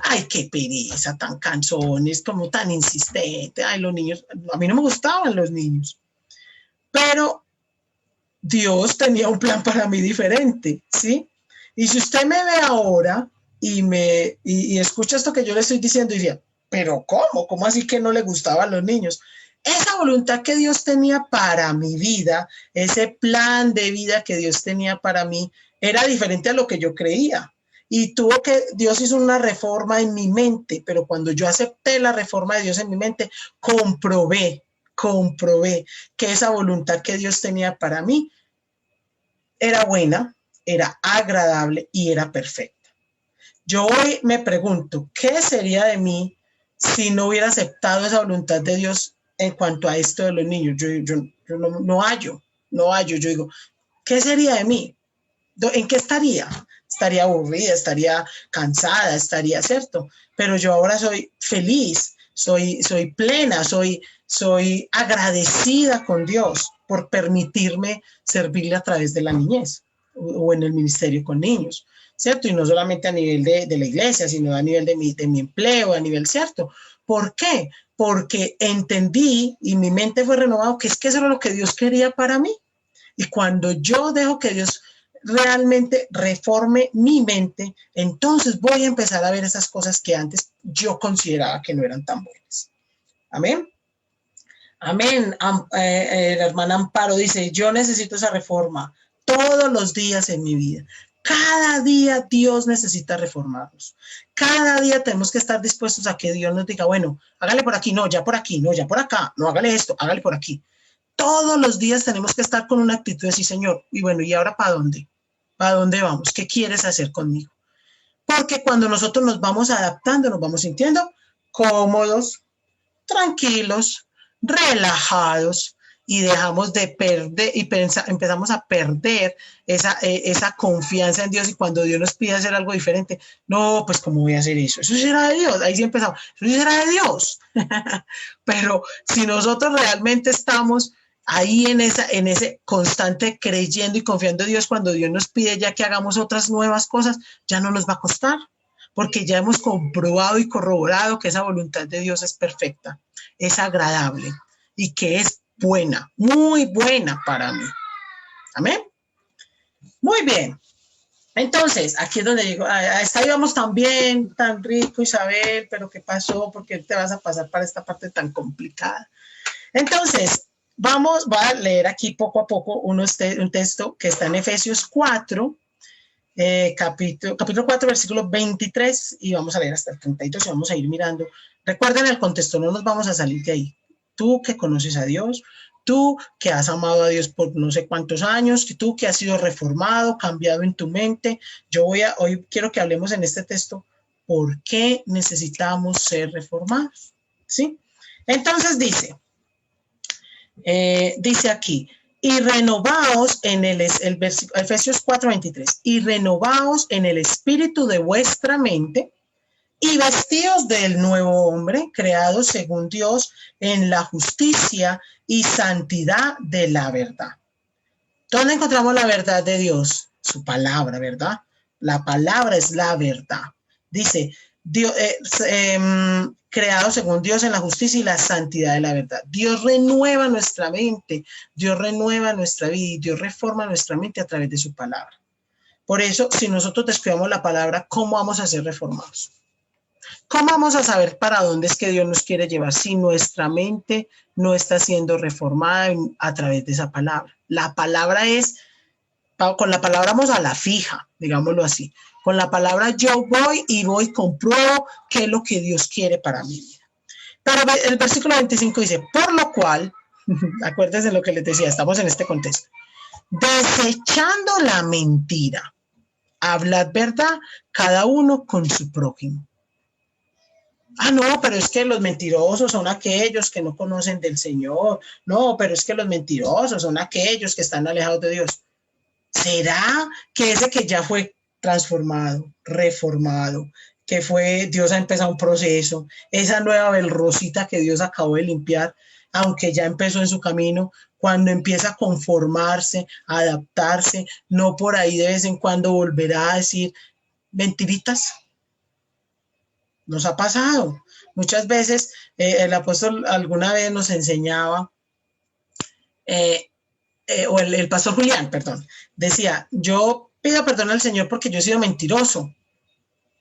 Ay, qué pereza, tan cansones, como tan insistente. Ay, los niños, a mí no me gustaban los niños. Pero Dios tenía un plan para mí diferente, ¿sí? Y si usted me ve ahora y escucha esto que yo le estoy diciendo y dice, ¿pero cómo? ¿Cómo así que no le gustaban los niños? Esa voluntad que Dios tenía para mi vida, ese plan de vida que Dios tenía para mí, era diferente a lo que yo creía. y Dios hizo una reforma en mi mente, pero cuando yo acepté la reforma de Dios en mi mente, comprobé que esa voluntad que Dios tenía para mí era buena, era agradable y era perfecta. Yo hoy me pregunto, ¿qué sería de mí si no hubiera aceptado esa voluntad de Dios en cuanto a esto de los niños? Yo no hallo. Yo digo, ¿qué sería de mí? ¿En qué estaría? Estaría aburrida, estaría cansada, estaría, ¿cierto? Pero yo ahora soy feliz, soy plena, soy agradecida con Dios por permitirme servirle a través de la niñez o en el ministerio con niños, ¿cierto? Y no solamente a nivel de la iglesia, sino a nivel de mi empleo, a nivel, ¿cierto? ¿Por qué? Porque entendí y mi mente fue renovada que es que eso era lo que Dios quería para mí. Y cuando yo dejo que Dios realmente reforme mi mente, entonces voy a empezar a ver esas cosas que antes yo consideraba que no eran tan buenas. Amén. Amén. La hermana Amparo dice, yo necesito esa reforma todos los días en mi vida. Cada día Dios necesita reformarnos. Cada día tenemos que estar dispuestos a que Dios nos diga, bueno, hágale por aquí, no, ya por aquí, no, ya por acá, no, hágale esto, hágale por aquí. Todos los días tenemos que estar con una actitud de decir, Señor, y bueno, ¿y ahora para dónde? ¿Para dónde vamos? ¿Qué quieres hacer conmigo? Porque cuando nosotros nos vamos adaptando, nos vamos sintiendo cómodos, tranquilos, relajados y dejamos de perder y empezamos a perder esa confianza en Dios. Y cuando Dios nos pide hacer algo diferente, no, pues ¿cómo voy a hacer eso? Eso será de Dios. Ahí sí empezamos, eso será de Dios. Pero si nosotros realmente estamos ahí en ese constante creyendo y confiando en Dios, cuando Dios nos pide ya que hagamos otras nuevas cosas, ya no nos va a costar, porque ya hemos comprobado y corroborado que esa voluntad de Dios es perfecta, es agradable y que es buena, muy buena para mí. Amén. Muy bien. Entonces, aquí es donde digo, hasta íbamos tan bien, tan rico, Isabel, pero ¿qué pasó? ¿Por qué te vas a pasar para esta parte tan complicada? Entonces, voy a leer aquí poco a poco un texto que está en Efesios 4, capítulo 4, versículo 23, y vamos a leer hasta el 32 y vamos a ir mirando. Recuerden el contexto, no nos vamos a salir de ahí. Tú que conoces a Dios, tú que has amado a Dios por no sé cuántos años, tú que has sido reformado, cambiado en tu mente. Hoy quiero que hablemos en este texto por qué necesitamos ser reformados, ¿sí? Entonces dice aquí, y renovaos en el versículo, Efesios 4:23, y renovaos en el espíritu de vuestra mente y vestíos del nuevo hombre, creado según Dios en la justicia y santidad de la verdad. ¿Dónde encontramos la verdad de Dios? Su palabra, ¿verdad? La palabra es la verdad. Dice, Dios, creado según Dios en la justicia y la santidad de la verdad. Dios renueva nuestra mente, Dios renueva nuestra vida y Dios reforma nuestra mente a través de su palabra. Por eso, si nosotros descuidamos la palabra, ¿cómo vamos a ser reformados? ¿Cómo vamos a saber para dónde es que Dios nos quiere llevar si nuestra mente no está siendo reformada a través de esa palabra? La palabra con la palabra vamos a la fija, digámoslo así. Con la palabra yo voy, compruebo qué es lo que Dios quiere para mi vida. Pero el versículo 25 dice, por lo cual, acuérdense lo que les decía, estamos en este contexto, desechando la mentira, hablad verdad, cada uno con su prójimo. No, pero es que los mentirosos son aquellos que no conocen del Señor. No, pero es que los mentirosos son aquellos que están alejados de Dios. ¿Será que ese que ya fue transformado, reformado, que Dios ha empezado un proceso, esa nueva Belrosita que Dios acabó de limpiar, aunque ya empezó en su camino, cuando empieza a conformarse, a adaptarse, no por ahí de vez en cuando volverá a decir mentiritas? Nos ha pasado. Muchas veces el apóstol alguna vez nos enseñaba, o el pastor Julián, perdón, decía, yo pido perdón al Señor porque yo he sido mentiroso.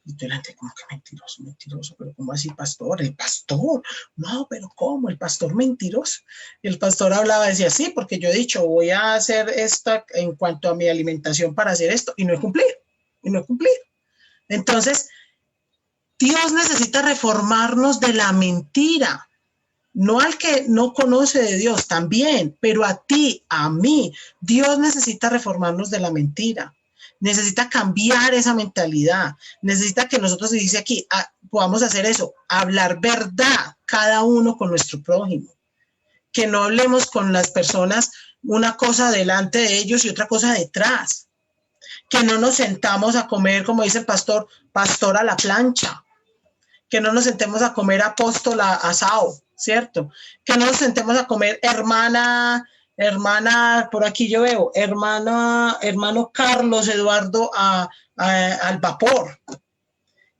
Y delante, ¿cómo que mentiroso? ¿Pero cómo así, pastor? ¿El pastor? No, pero ¿cómo? ¿El pastor mentiroso? Y el pastor hablaba, decía, sí, porque yo he dicho, voy a hacer esto en cuanto a mi alimentación para hacer esto, y no he cumplido. Entonces, Dios necesita reformarnos de la mentira. No al que no conoce de Dios, también, pero a ti, a mí, Dios necesita reformarnos de la mentira. Necesita cambiar esa mentalidad. Necesita que nosotros, se dice aquí, podamos hacer eso, hablar verdad, cada uno con nuestro prójimo. Que no hablemos con las personas una cosa delante de ellos y otra cosa detrás. Que no nos sentamos a comer, como dice el pastor, pastor a la plancha. Que no nos sentemos a comer apóstol asado, ¿cierto? Que no nos sentemos a comer hermana, por aquí yo veo, hermano Carlos Eduardo al vapor,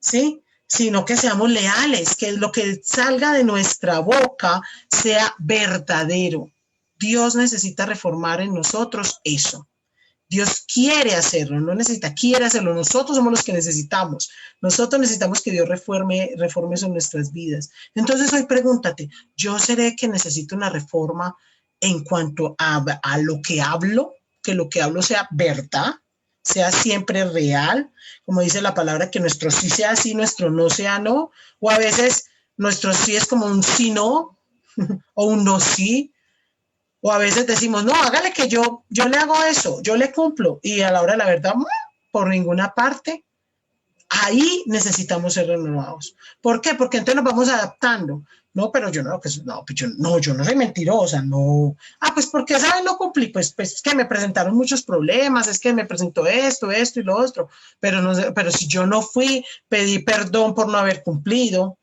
¿sí? Sino que seamos leales, que lo que salga de nuestra boca sea verdadero. Dios necesita reformar en nosotros eso. Dios quiere hacerlo, no necesita, quiere hacerlo. Nosotros somos los que necesitamos. Nosotros necesitamos que Dios reforme eso en nuestras vidas. Entonces hoy pregúntate, ¿yo seré que necesito una reforma en cuanto a lo que hablo? Que lo que hablo sea verdad, sea siempre real. Como dice la palabra, que nuestro sí sea sí, nuestro no sea no. O a veces nuestro sí es como un sí no o un no sí. O a veces decimos, no, hágale que yo le hago eso, yo le cumplo. Y a la hora de la verdad, por ninguna parte. Ahí necesitamos ser renovados. ¿Por qué? Porque entonces nos vamos adaptando. No, pero yo no, pues no, yo no soy mentirosa, no. Ah, pues porque, ¿saben? No cumplí, pues es que me presentaron muchos problemas, es que me presentó esto y lo otro. Pero si yo no fui, pedí perdón por no haber cumplido,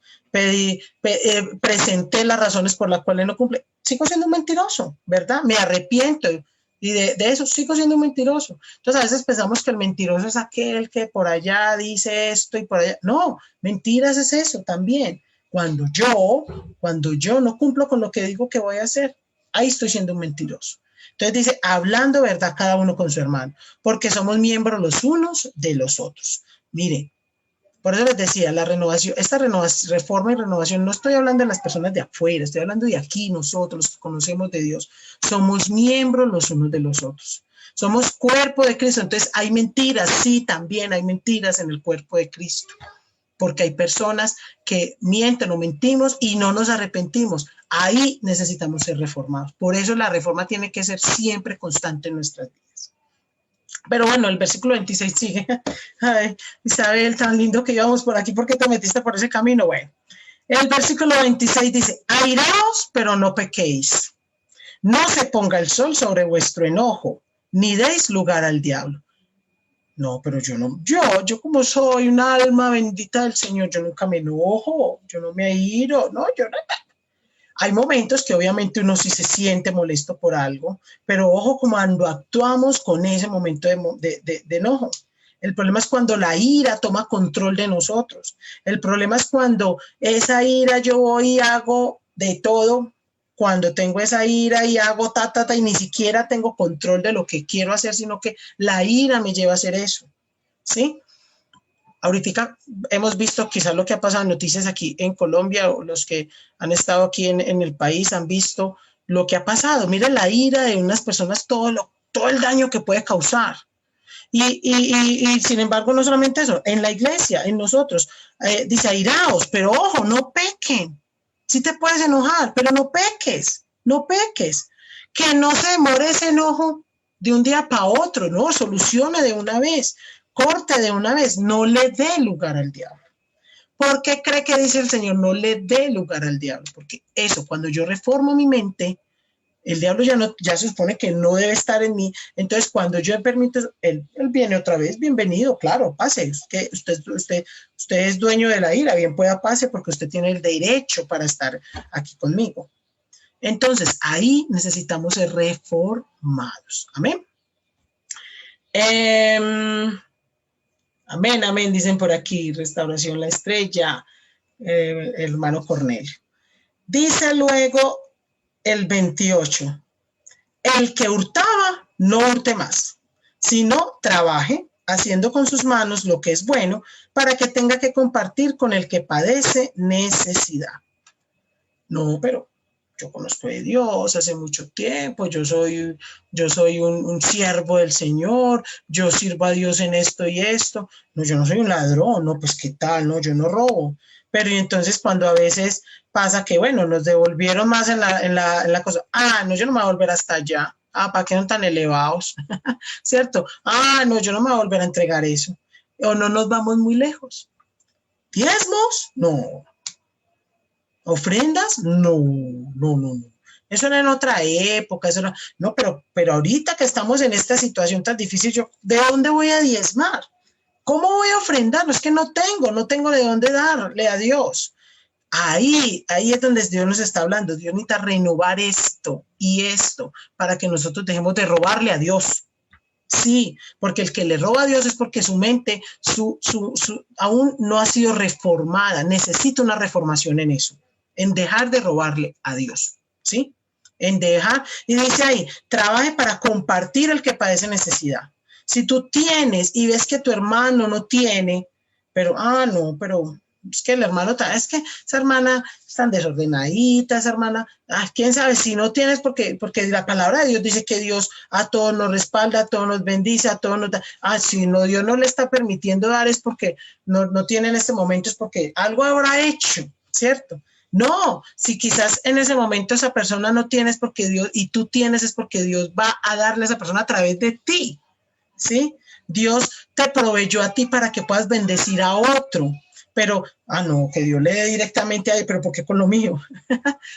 presenté las razones por las cuales no cumplí. Sigo siendo un mentiroso, ¿verdad? Me arrepiento y de eso sigo siendo un mentiroso. Entonces a veces pensamos que el mentiroso es aquel que por allá dice esto y por allá. No, mentiras es eso también. Cuando yo no cumplo con lo que digo que voy a hacer, ahí estoy siendo un mentiroso. Entonces dice, hablando verdad cada uno con su hermano, porque somos miembros los unos de los otros. Miren, por eso les decía, la renovación, esta reforma y renovación, no estoy hablando de las personas de afuera, estoy hablando de aquí, nosotros, los que conocemos de Dios. Somos miembros los unos de los otros. Somos cuerpo de Cristo. Entonces, hay mentiras, sí, también hay mentiras en el cuerpo de Cristo. Porque hay personas que mienten o mentimos y no nos arrepentimos. Ahí necesitamos ser reformados. Por eso la reforma tiene que ser siempre constante en nuestras vidas. Pero bueno, el versículo 26 sigue. Ay, Isabel, tan lindo que íbamos por aquí, ¿por qué te metiste por ese camino? Bueno, el versículo 26 dice, airaos, pero no pequéis. No se ponga el sol sobre vuestro enojo, ni deis lugar al diablo. No, pero yo como soy un alma bendita del Señor, yo nunca me enojo, yo no me airo, no, yo no. Hay momentos que obviamente uno sí se siente molesto por algo, pero ojo cuando actuamos con ese momento de enojo. El problema es cuando la ira toma control de nosotros. El problema es cuando esa ira yo voy y hago de todo, cuando tengo esa ira y hago y ni siquiera tengo control de lo que quiero hacer, sino que la ira me lleva a hacer eso, ¿sí? Ahorita hemos visto quizás lo que ha pasado en noticias aquí en Colombia, o los que han estado aquí en el país han visto lo que ha pasado. Miren la ira de unas personas, todo el daño que puede causar. Y sin embargo, no solamente eso, en la iglesia, en nosotros, dice airaos, pero ojo, no pequen. Sí te puedes enojar, pero no peques, no peques. Que no se demore ese enojo de un día para otro, no, solucione de una vez. Corte de una vez, no le dé lugar al diablo. ¿Por qué cree que dice el Señor? No le dé lugar al diablo, porque eso, cuando yo reformo mi mente, el diablo ya se supone que no debe estar en mí. Entonces, cuando yo permito, él viene otra vez, bienvenido, claro, pase. Que usted es dueño de la ira, bien pueda pase, porque usted tiene el derecho para estar aquí conmigo. Entonces, ahí necesitamos ser reformados. Amén. Amén, amén, dicen por aquí, Restauración La Estrella, hermano Cornelio. Dice luego el 28, el que hurtaba, no hurte más, sino trabaje, haciendo con sus manos lo que es bueno, para que tenga que compartir con el que padece necesidad. No, pero yo conozco de Dios hace mucho tiempo, yo soy un siervo del Señor, yo sirvo a Dios en esto y esto. No, yo no soy un ladrón, no, pues qué tal, no, yo no robo. Pero y entonces cuando a veces pasa que, bueno, nos devolvieron más en la cosa, no, yo no me voy a volver hasta allá. ¿Para qué son tan elevados? ¿Cierto? No, yo no me voy a volver a entregar eso. O no nos vamos muy lejos. ¿Diezmos? No. ¿Ofrendas? No, no, no, no. Eso era en otra época, eso no, pero ahorita que estamos en esta situación tan difícil, yo, ¿de dónde voy a diezmar? ¿Cómo voy a ofrendar? No, es que no tengo de dónde darle a Dios. Ahí es donde Dios nos está hablando. Dios necesita renovar esto y esto para que nosotros dejemos de robarle a Dios. Sí, porque el que le roba a Dios es porque su mente aún no ha sido reformada. Necesita una reformación en eso, en dejar de robarle a Dios. ¿Sí? En dejar, y dice ahí, trabaje para compartir el que padece necesidad. Si tú tienes y ves que tu hermano no tiene, pero, no, pero es que el hermano, es que esa hermana es tan desordenadita, esa hermana, quién sabe, si no tienes, porque la palabra de Dios dice que Dios a todos nos respalda, a todos nos bendice, a todos nos da. Si no, Dios no le está permitiendo dar es porque no tiene en este momento, es porque algo habrá hecho, ¿cierto? No, si quizás en ese momento esa persona no tiene es porque Dios, y tú tienes es porque Dios va a darle a esa persona a través de ti, ¿sí? Dios te proveyó a ti para que puedas bendecir a otro, pero, no, que Dios le dé directamente a él, pero ¿por qué con lo mío?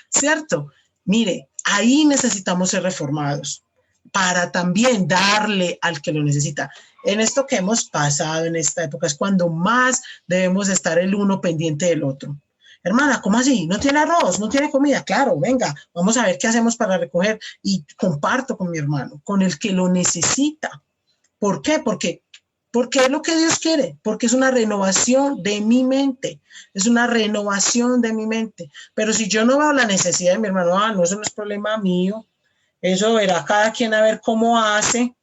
¿Cierto? Mire, ahí necesitamos ser reformados para también darle al que lo necesita. En esto que hemos pasado en esta época es cuando más debemos estar el uno pendiente del otro. Hermana, ¿cómo así? ¿No tiene arroz? ¿No tiene comida? Claro, venga, vamos a ver qué hacemos para recoger y comparto con mi hermano, con el que lo necesita. ¿Por qué? Porque es lo que Dios quiere, porque es una renovación de mi mente, es una renovación de mi mente. Pero si yo no veo la necesidad de mi hermano, no, eso no es problema mío, eso verá cada quien a ver cómo hace.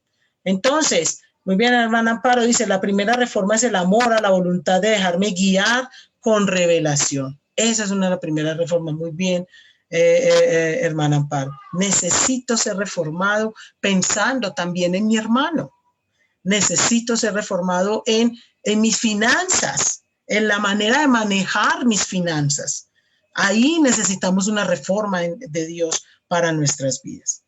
Entonces, muy bien, hermana Amparo dice, la primera reforma es el amor a la voluntad de dejarme guiar con revelación. Esa es una de las primeras reformas, muy bien, hermana Amparo. Necesito ser reformado pensando también en mi hermano. Necesito ser reformado en mis finanzas, en la manera de manejar mis finanzas. Ahí necesitamos una reforma de Dios para nuestras vidas.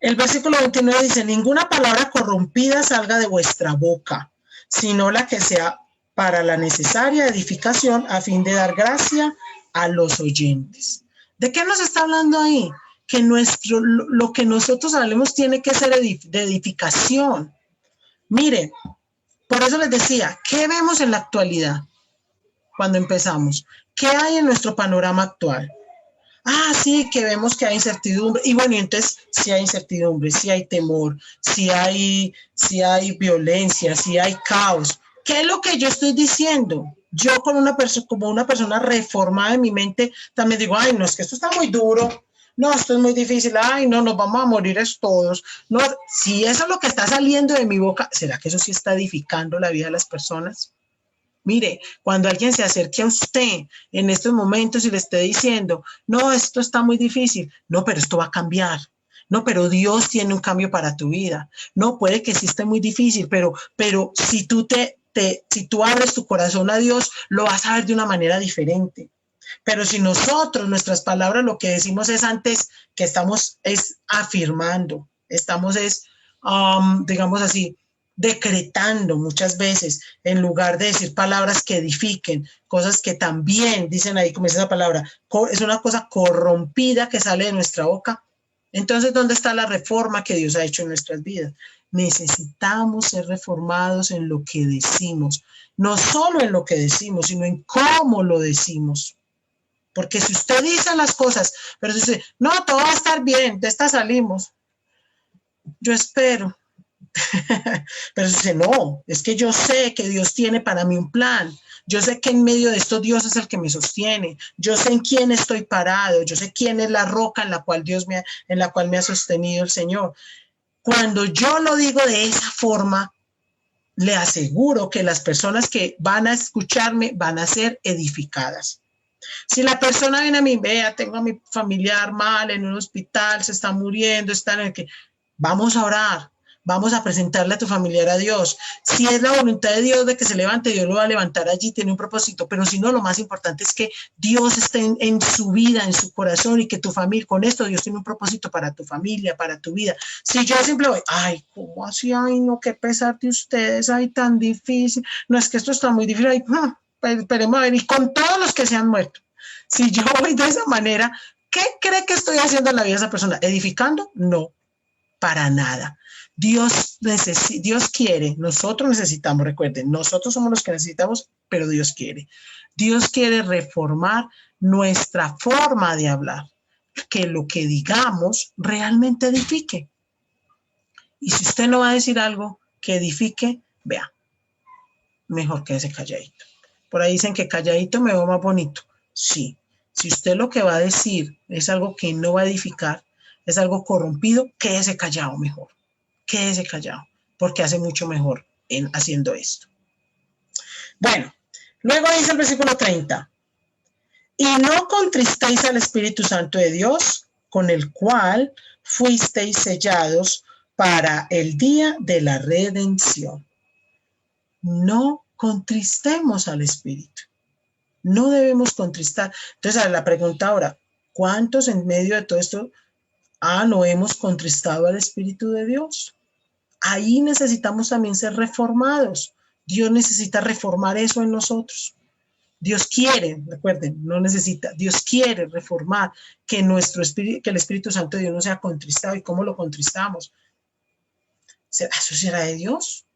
El versículo 29 dice, ninguna palabra corrompida salga de vuestra boca, sino la que sea para la necesaria edificación a fin de dar gracia a los oyentes. ¿De qué nos está hablando ahí? Que lo que nosotros hablemos tiene que ser de edificación. Mire, por eso les decía, ¿qué vemos en la actualidad cuando empezamos? ¿Qué hay en nuestro panorama actual? Sí, que vemos que hay incertidumbre. Y bueno, entonces si hay incertidumbre, si hay temor, si hay violencia, si hay caos. ¿Qué es lo que yo estoy diciendo? Yo como una persona reformada en mi mente, también digo, no, es que esto está muy duro. No, esto es muy difícil. No, nos vamos a morir todos. No, si eso es lo que está saliendo de mi boca, ¿será que eso sí está edificando la vida de las personas? Mire, cuando alguien se acerque a usted en estos momentos y le esté diciendo, no, esto está muy difícil, no, pero esto va a cambiar. No, pero Dios tiene un cambio para tu vida. No, puede que sí esté muy difícil, pero si tú si tú abres tu corazón a Dios, lo vas a ver de una manera diferente. Pero si nosotros, nuestras palabras, lo que decimos es antes que estamos es afirmando, estamos digamos así, decretando muchas veces, en lugar de decir palabras que edifiquen, cosas que también dicen ahí, como dice esa palabra, es una cosa corrompida que sale de nuestra boca. Entonces, ¿dónde está la reforma que Dios ha hecho en nuestras vidas? Necesitamos ser reformados en lo que decimos, no solo en lo que decimos, sino en cómo lo decimos. Porque si usted dice las cosas, pero dice, no, todo va a estar bien, de esta salimos. Yo espero. Pero dice, no, es que yo sé que Dios tiene para mí un plan. Yo sé que en medio de esto Dios es el que me sostiene. Yo sé en quién estoy parado. Yo sé quién es la roca en la cual me ha sostenido el Señor. Cuando yo lo digo de esa forma, le aseguro que las personas que van a escucharme van a ser edificadas. Si la persona viene a mí, vea, tengo a mi familiar mal en un hospital, se está muriendo, está en el que, vamos a orar, vamos a presentarle a tu familiar a Dios. Si es la voluntad de Dios de que se levante, Dios lo va a levantar allí, tiene un propósito, pero si no, lo más importante es que Dios esté en su vida, en su corazón y que tu familia, con esto Dios tiene un propósito para tu familia, para tu vida. Si yo siempre voy, ay, ¿cómo así? Ay, no, qué pesar de ustedes, ay, tan difícil. No, es que esto está muy difícil, ay, esperemos a ver, y con todos los que se han muerto. Si yo voy de esa manera, ¿qué cree que estoy haciendo en la vida de esa persona? ¿Edificando? No, para nada. Dios quiere, nosotros necesitamos, recuerden, nosotros somos los que necesitamos, pero Dios quiere. Dios quiere reformar nuestra forma de hablar, que lo que digamos realmente edifique. Y si usted no va a decir algo que edifique, vea, mejor quédese calladito. Por ahí dicen que calladito me veo más bonito. Sí, si usted lo que va a decir es algo que no va a edificar, es algo corrompido, quédese callado mejor. Quédese callado, porque hace mucho mejor en haciendo esto. Bueno, luego dice el versículo 30. Y no contristéis al Espíritu Santo de Dios, con el cual fuisteis sellados para el día de la redención. No contristemos al Espíritu. No debemos contristar. Entonces, la pregunta ahora, ¿cuántos en medio de todo esto no hemos contristado al Espíritu de Dios? Ahí necesitamos también ser reformados. Dios necesita reformar eso en nosotros. Dios quiere, recuerden, no necesita, Dios quiere reformar que nuestro espíritu, que el Espíritu Santo de Dios no sea contristado. ¿Y cómo lo contristamos? ¿Eso será de Dios?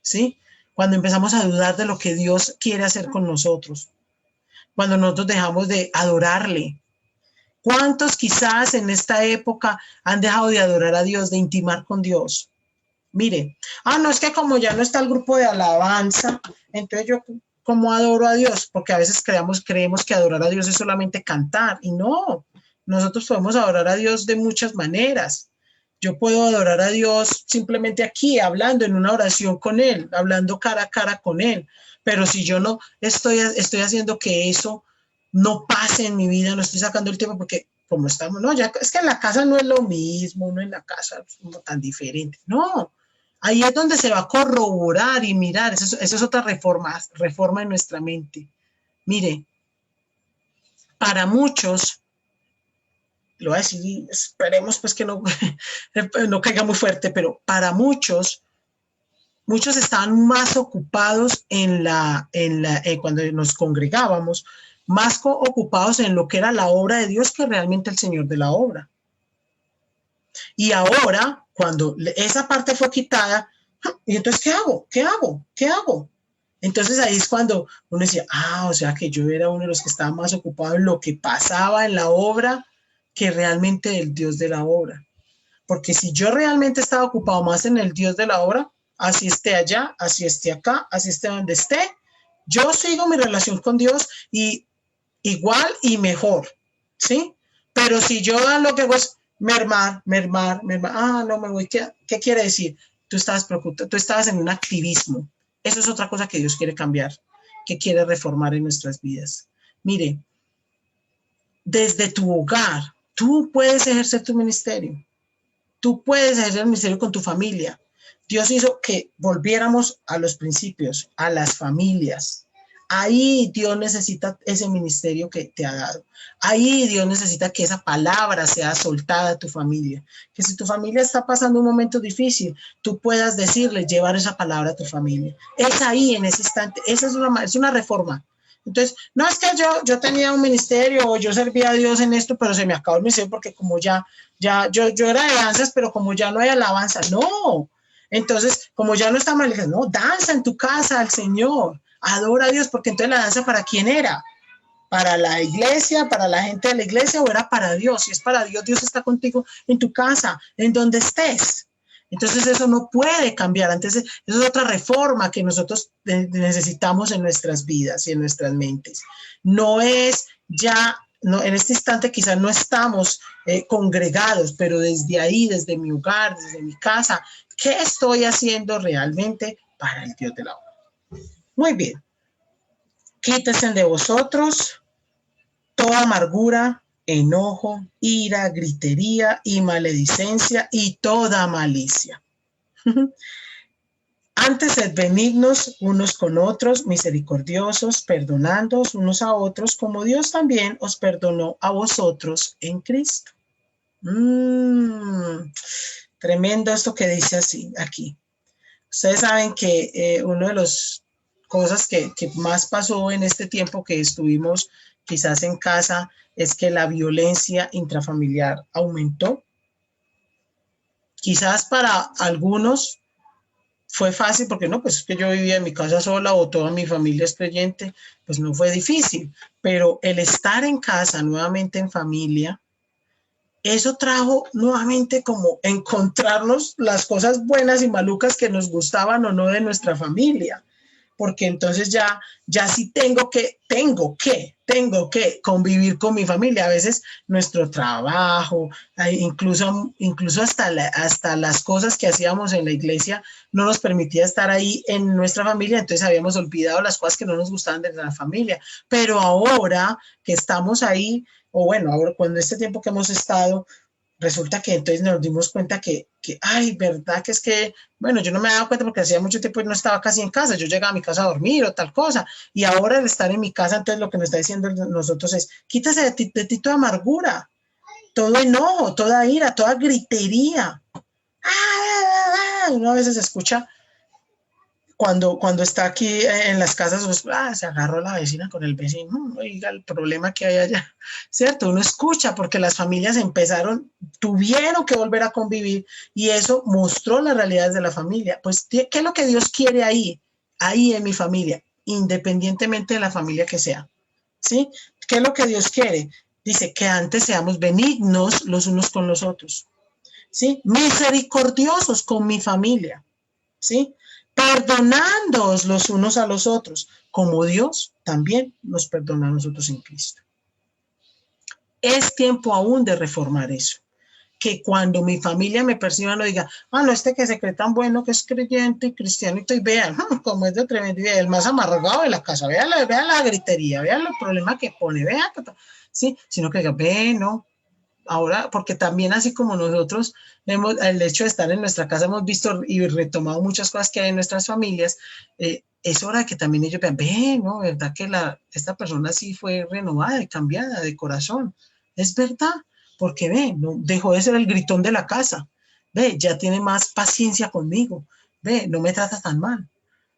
¿Sí? Cuando empezamos a dudar de lo que Dios quiere hacer con nosotros. Cuando nosotros dejamos de adorarle. ¿Cuántos quizás en esta época han dejado de adorar a Dios, de intimar con Dios? Mire, no, es que como ya no está el grupo de alabanza, entonces yo como adoro a Dios, porque a veces creemos que adorar a Dios es solamente cantar, y no, nosotros podemos adorar a Dios de muchas maneras. Yo puedo adorar a Dios simplemente aquí, hablando en una oración con Él, hablando cara a cara con Él, pero si yo no estoy haciendo que eso no pase en mi vida, no estoy sacando el tiempo porque como estamos, no, ya es que en la casa no es lo mismo, uno en la casa es como tan diferente, no. Ahí es donde se va a corroborar y mirar, eso es otra reforma en nuestra mente. Mire, para muchos, lo voy a decir, esperemos pues que no, no caiga muy fuerte, pero para muchos estaban más ocupados cuando nos congregábamos, más ocupados en lo que era la obra de Dios que realmente el Señor de la obra. Y ahora, cuando esa parte fue quitada, y entonces, ¿qué hago? ¿Qué hago? ¿Qué hago? Entonces ahí es cuando uno decía, o sea que yo era uno de los que estaba más ocupado en lo que pasaba en la obra que realmente el Dios de la obra. Porque si yo realmente estaba ocupado más en el Dios de la obra, así esté allá, así esté acá, así esté donde esté, yo sigo mi relación con Dios y igual y mejor, ¿sí? Pero si yo lo que hago es mermar, no me voy, ¿qué quiere decir? Tú estabas preocupado, tú estabas en un activismo. Eso es otra cosa que Dios quiere cambiar, que quiere reformar en nuestras vidas. Mire, desde tu hogar, tú puedes ejercer tu ministerio. Tú puedes ejercer el ministerio con tu familia. Dios hizo que volviéramos a los principios, a las familias. Ahí Dios necesita ese ministerio que te ha dado. Ahí Dios necesita que esa palabra sea soltada a tu familia. Que si tu familia está pasando un momento difícil, tú puedas decirle, llevar esa palabra a tu familia. Es ahí, en ese instante. Esa es una reforma. Entonces, no es que yo tenía un ministerio o yo servía a Dios en esto, pero se me acabó el ministerio porque como yo era de danzas, pero como ya no hay alabanza, no. Entonces, como ya no está mal, no, danza en tu casa al Señor, adora a Dios, porque entonces la danza ¿para quién era? ¿Para la iglesia, para la gente de la iglesia o era para Dios? Si es para Dios, Dios está contigo en tu casa, en donde estés. Entonces eso no puede cambiar. Entonces eso es otra reforma que nosotros necesitamos en nuestras vidas y en nuestras mentes. No es ya, no, en este instante quizás no estamos congregados, pero desde ahí, desde mi hogar, desde mi casa, ¿qué estoy haciendo realmente para el Dios de la obra? Muy bien. Quítese de vosotros toda amargura, enojo, ira, gritería y maledicencia y toda malicia. Antes sed benignos unos con otros, misericordiosos, perdonándoos unos a otros, como Dios también os perdonó a vosotros en Cristo. Tremendo esto que dice así aquí. Ustedes saben que una de las cosas que más pasó en este tiempo que estuvimos quizás en casa es que la violencia intrafamiliar aumentó. Quizás para algunos fue fácil porque no, pues es que yo vivía en mi casa sola o toda mi familia es creyente, pues no fue difícil, pero el estar en casa nuevamente en familia, eso trajo nuevamente como encontrarnos las cosas buenas y malucas que nos gustaban o no de nuestra familia, porque entonces ya sí tengo que convivir con mi familia. A veces nuestro trabajo, incluso hasta las cosas que hacíamos en la iglesia no nos permitía estar ahí en nuestra familia, entonces habíamos olvidado las cosas que no nos gustaban de la familia. Pero ahora que estamos ahí, o bueno, ahora cuando este tiempo que hemos estado, resulta que entonces nos dimos cuenta ay, verdad que es que, bueno, yo no me daba cuenta porque hacía mucho tiempo y no estaba casi en casa, yo llegaba a mi casa a dormir o tal cosa, y ahora el estar en mi casa, entonces lo que nos está diciendo nosotros es, quítase de ti toda amargura, todo enojo, toda ira, toda gritería. Uno a veces escucha cuando está aquí en las casas, pues, se agarró la vecina con el vecino, oiga, el problema que hay allá, ¿cierto? Uno escucha porque las familias tuvieron que volver a convivir y eso mostró las realidades de la familia. Pues, ¿qué es lo que Dios quiere ahí en mi familia, independientemente de la familia que sea? ¿Sí? ¿Qué es lo que Dios quiere? Dice que antes seamos benignos los unos con los otros, ¿sí? Misericordiosos con mi familia, ¿sí? Perdonándoos los unos a los otros, como Dios también nos perdona a nosotros en Cristo. Es tiempo aún de reformar eso. Que cuando mi familia me perciba no diga, no, este que se cree tan bueno que es creyente y cristianito y vean cómo es de tremendo, el más amargado de la casa, vean la gritería, vean los problemas que pone, vean, sí, sino que diga, no. Ahora, porque también así como nosotros el hecho de estar en nuestra casa hemos visto y retomado muchas cosas que hay en nuestras familias, es hora de que también ellos vean, ¿no? ¿Verdad que esta persona sí fue renovada y cambiada de corazón? Es verdad, porque no dejó de ser el gritón de la casa, ya tiene más paciencia conmigo, no me trata tan mal,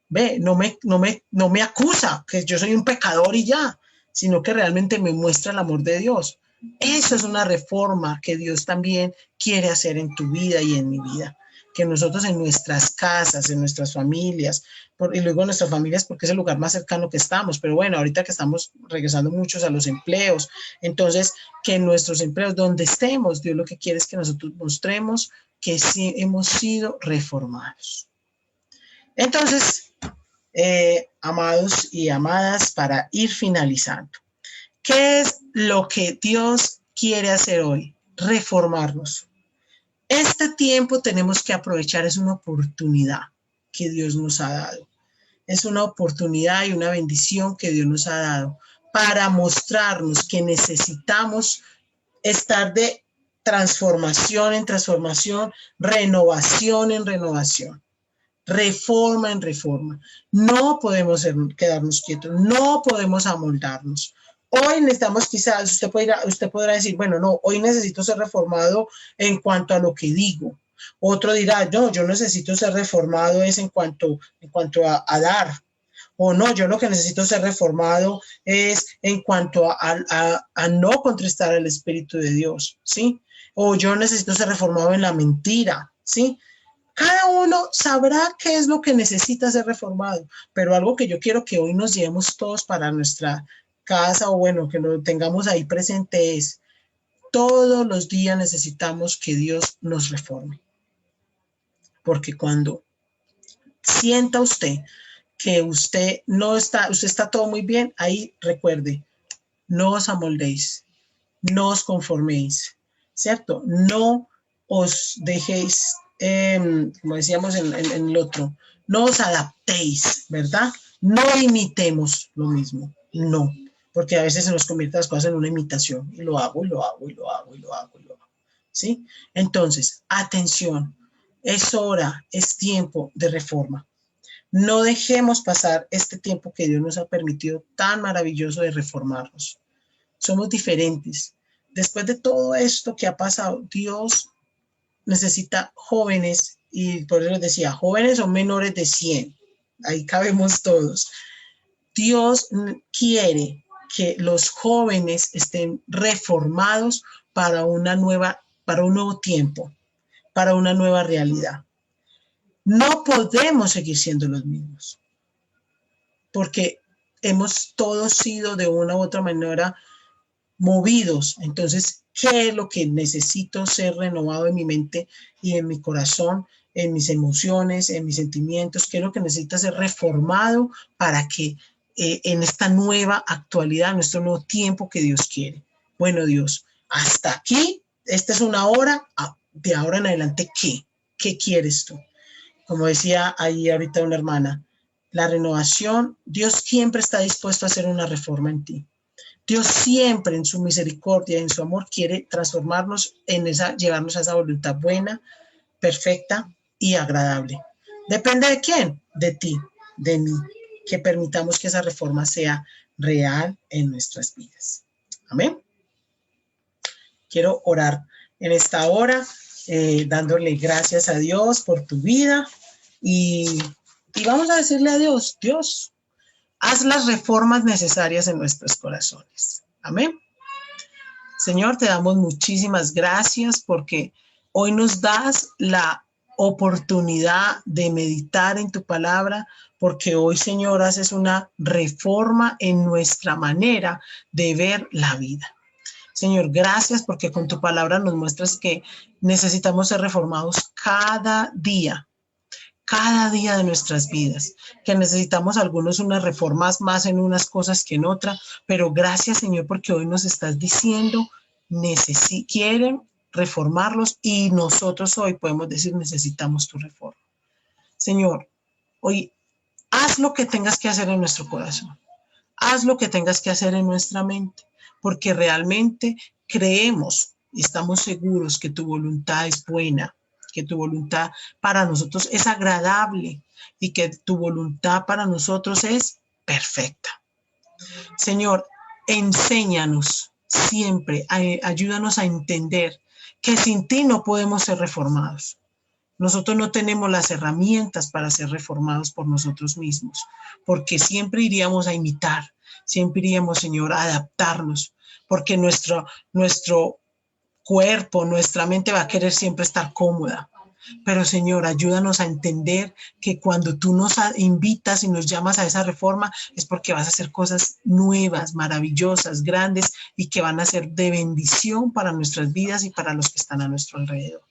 no me acusa que yo soy un pecador y ya, sino que realmente me muestra el amor de Dios. Eso es una reforma que Dios también quiere hacer en tu vida y en mi vida. Que nosotros en nuestras casas, en nuestras familias, y luego nuestras familias porque es el lugar más cercano que estamos, pero bueno, ahorita que estamos regresando muchos a los empleos, entonces que en nuestros empleos, donde estemos, Dios lo que quiere es que nosotros mostremos que sí hemos sido reformados. Entonces, amados y amadas, para ir finalizando, ¿qué es lo que Dios quiere hacer hoy? Reformarnos. Este tiempo tenemos que aprovechar, es una oportunidad que Dios nos ha dado. Es una oportunidad y una bendición que Dios nos ha dado para mostrarnos que necesitamos estar de transformación en transformación, renovación en renovación, reforma en reforma. No podemos quedarnos quietos, no podemos amoldarnos. Hoy necesitamos, quizás usted podrá decir, bueno, no, hoy necesito ser reformado en cuanto a lo que digo. Otro dirá, no, yo necesito ser reformado es en cuanto a dar. O no, yo lo que necesito ser reformado es en cuanto a no contristar al Espíritu de Dios, ¿sí? O yo necesito ser reformado en la mentira, ¿sí? Cada uno sabrá qué es lo que necesita ser reformado, pero algo que yo quiero que hoy nos llevemos todos para nuestra casa o bueno, que lo tengamos ahí presente es, todos los días necesitamos que Dios nos reforme. Porque cuando sienta usted que usted está todo muy bien, ahí recuerde, no os amoldéis, no os conforméis, ¿cierto? No os dejéis, como decíamos en el otro, no os adaptéis, ¿verdad? No imitemos lo mismo, no. porque a veces se nos convierte las cosas en una imitación, y lo hago, y lo hago, y lo hago, y lo hago, y lo hago, ¿sí? Entonces, atención, es hora, es tiempo de reforma. No dejemos pasar este tiempo que Dios nos ha permitido tan maravilloso de reformarnos. Somos diferentes. Después de todo esto que ha pasado, Dios necesita jóvenes, y por eso les decía, jóvenes o menores de 100. Ahí cabemos todos. Dios quiere que los jóvenes estén reformados para un nuevo tiempo, para una nueva realidad. No podemos seguir siendo los mismos, porque hemos todos sido de una u otra manera movidos. Entonces, ¿qué es lo que necesito ser renovado en mi mente y en mi corazón, en mis emociones, en mis sentimientos? ¿Qué es lo que necesita ser reformado para que en esta nueva actualidad, nuestro nuevo tiempo que Dios quiere? Bueno, Dios, hasta aquí, esta es una hora, de ahora en adelante, ¿qué? ¿Qué quieres tú? Como decía ahí ahorita una hermana, la renovación, Dios siempre está dispuesto a hacer una reforma en ti. Dios siempre en su misericordia, en su amor, quiere transformarnos llevarnos a esa voluntad buena, perfecta y agradable. ¿Depende de quién? De ti, de mí, que permitamos que esa reforma sea real en nuestras vidas. Amén. Quiero orar en esta hora, dándole gracias a Dios por tu vida y vamos a decirle a Dios, Dios, haz las reformas necesarias en nuestros corazones. Amén. Señor, te damos muchísimas gracias porque hoy nos das la oportunidad de meditar en tu palabra, porque hoy, Señor, haces una reforma en nuestra manera de ver la vida. Señor, gracias porque con tu palabra nos muestras que necesitamos ser reformados cada día de nuestras vidas, que necesitamos algunos unas reformas más en unas cosas que en otras, pero gracias, Señor, porque hoy nos estás diciendo, quieren reformarlos y nosotros hoy podemos decir, necesitamos tu reforma. Señor, hoy haz lo que tengas que hacer en nuestro corazón, haz lo que tengas que hacer en nuestra mente, porque realmente creemos y estamos seguros que tu voluntad es buena, que tu voluntad para nosotros es agradable y que tu voluntad para nosotros es perfecta. Señor, enséñanos siempre, ayúdanos a entender que sin ti no podemos ser reformados. Nosotros no tenemos las herramientas para ser reformados por nosotros mismos, porque siempre iríamos a imitar, siempre iríamos, Señor, a adaptarnos, porque nuestro cuerpo, nuestra mente va a querer siempre estar cómoda. Pero, Señor, ayúdanos a entender que cuando tú nos invitas y nos llamas a esa reforma es porque vas a hacer cosas nuevas, maravillosas, grandes y que van a ser de bendición para nuestras vidas y para los que están a nuestro alrededor.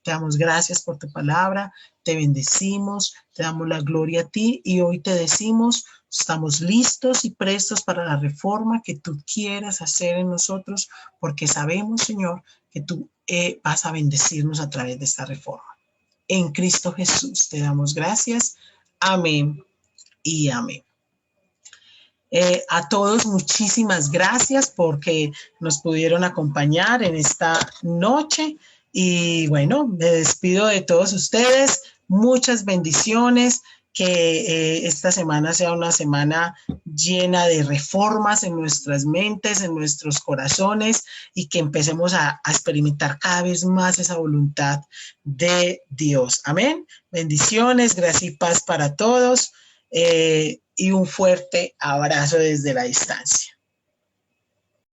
Te damos gracias por tu palabra, te bendecimos, te damos la gloria a ti y hoy te decimos, estamos listos y prestos para la reforma que tú quieras hacer en nosotros, porque sabemos, Señor, que tú vas a bendecirnos a través de esta reforma. En Cristo Jesús te damos gracias. Amén y amén. A todos muchísimas gracias porque nos pudieron acompañar en esta noche. Y bueno, me despido de todos ustedes. Muchas bendiciones. Que esta semana sea una semana llena de reformas en nuestras mentes, en nuestros corazones y que empecemos a experimentar cada vez más esa voluntad de Dios. Amén. Bendiciones, gracia y paz para todos y un fuerte abrazo desde la distancia.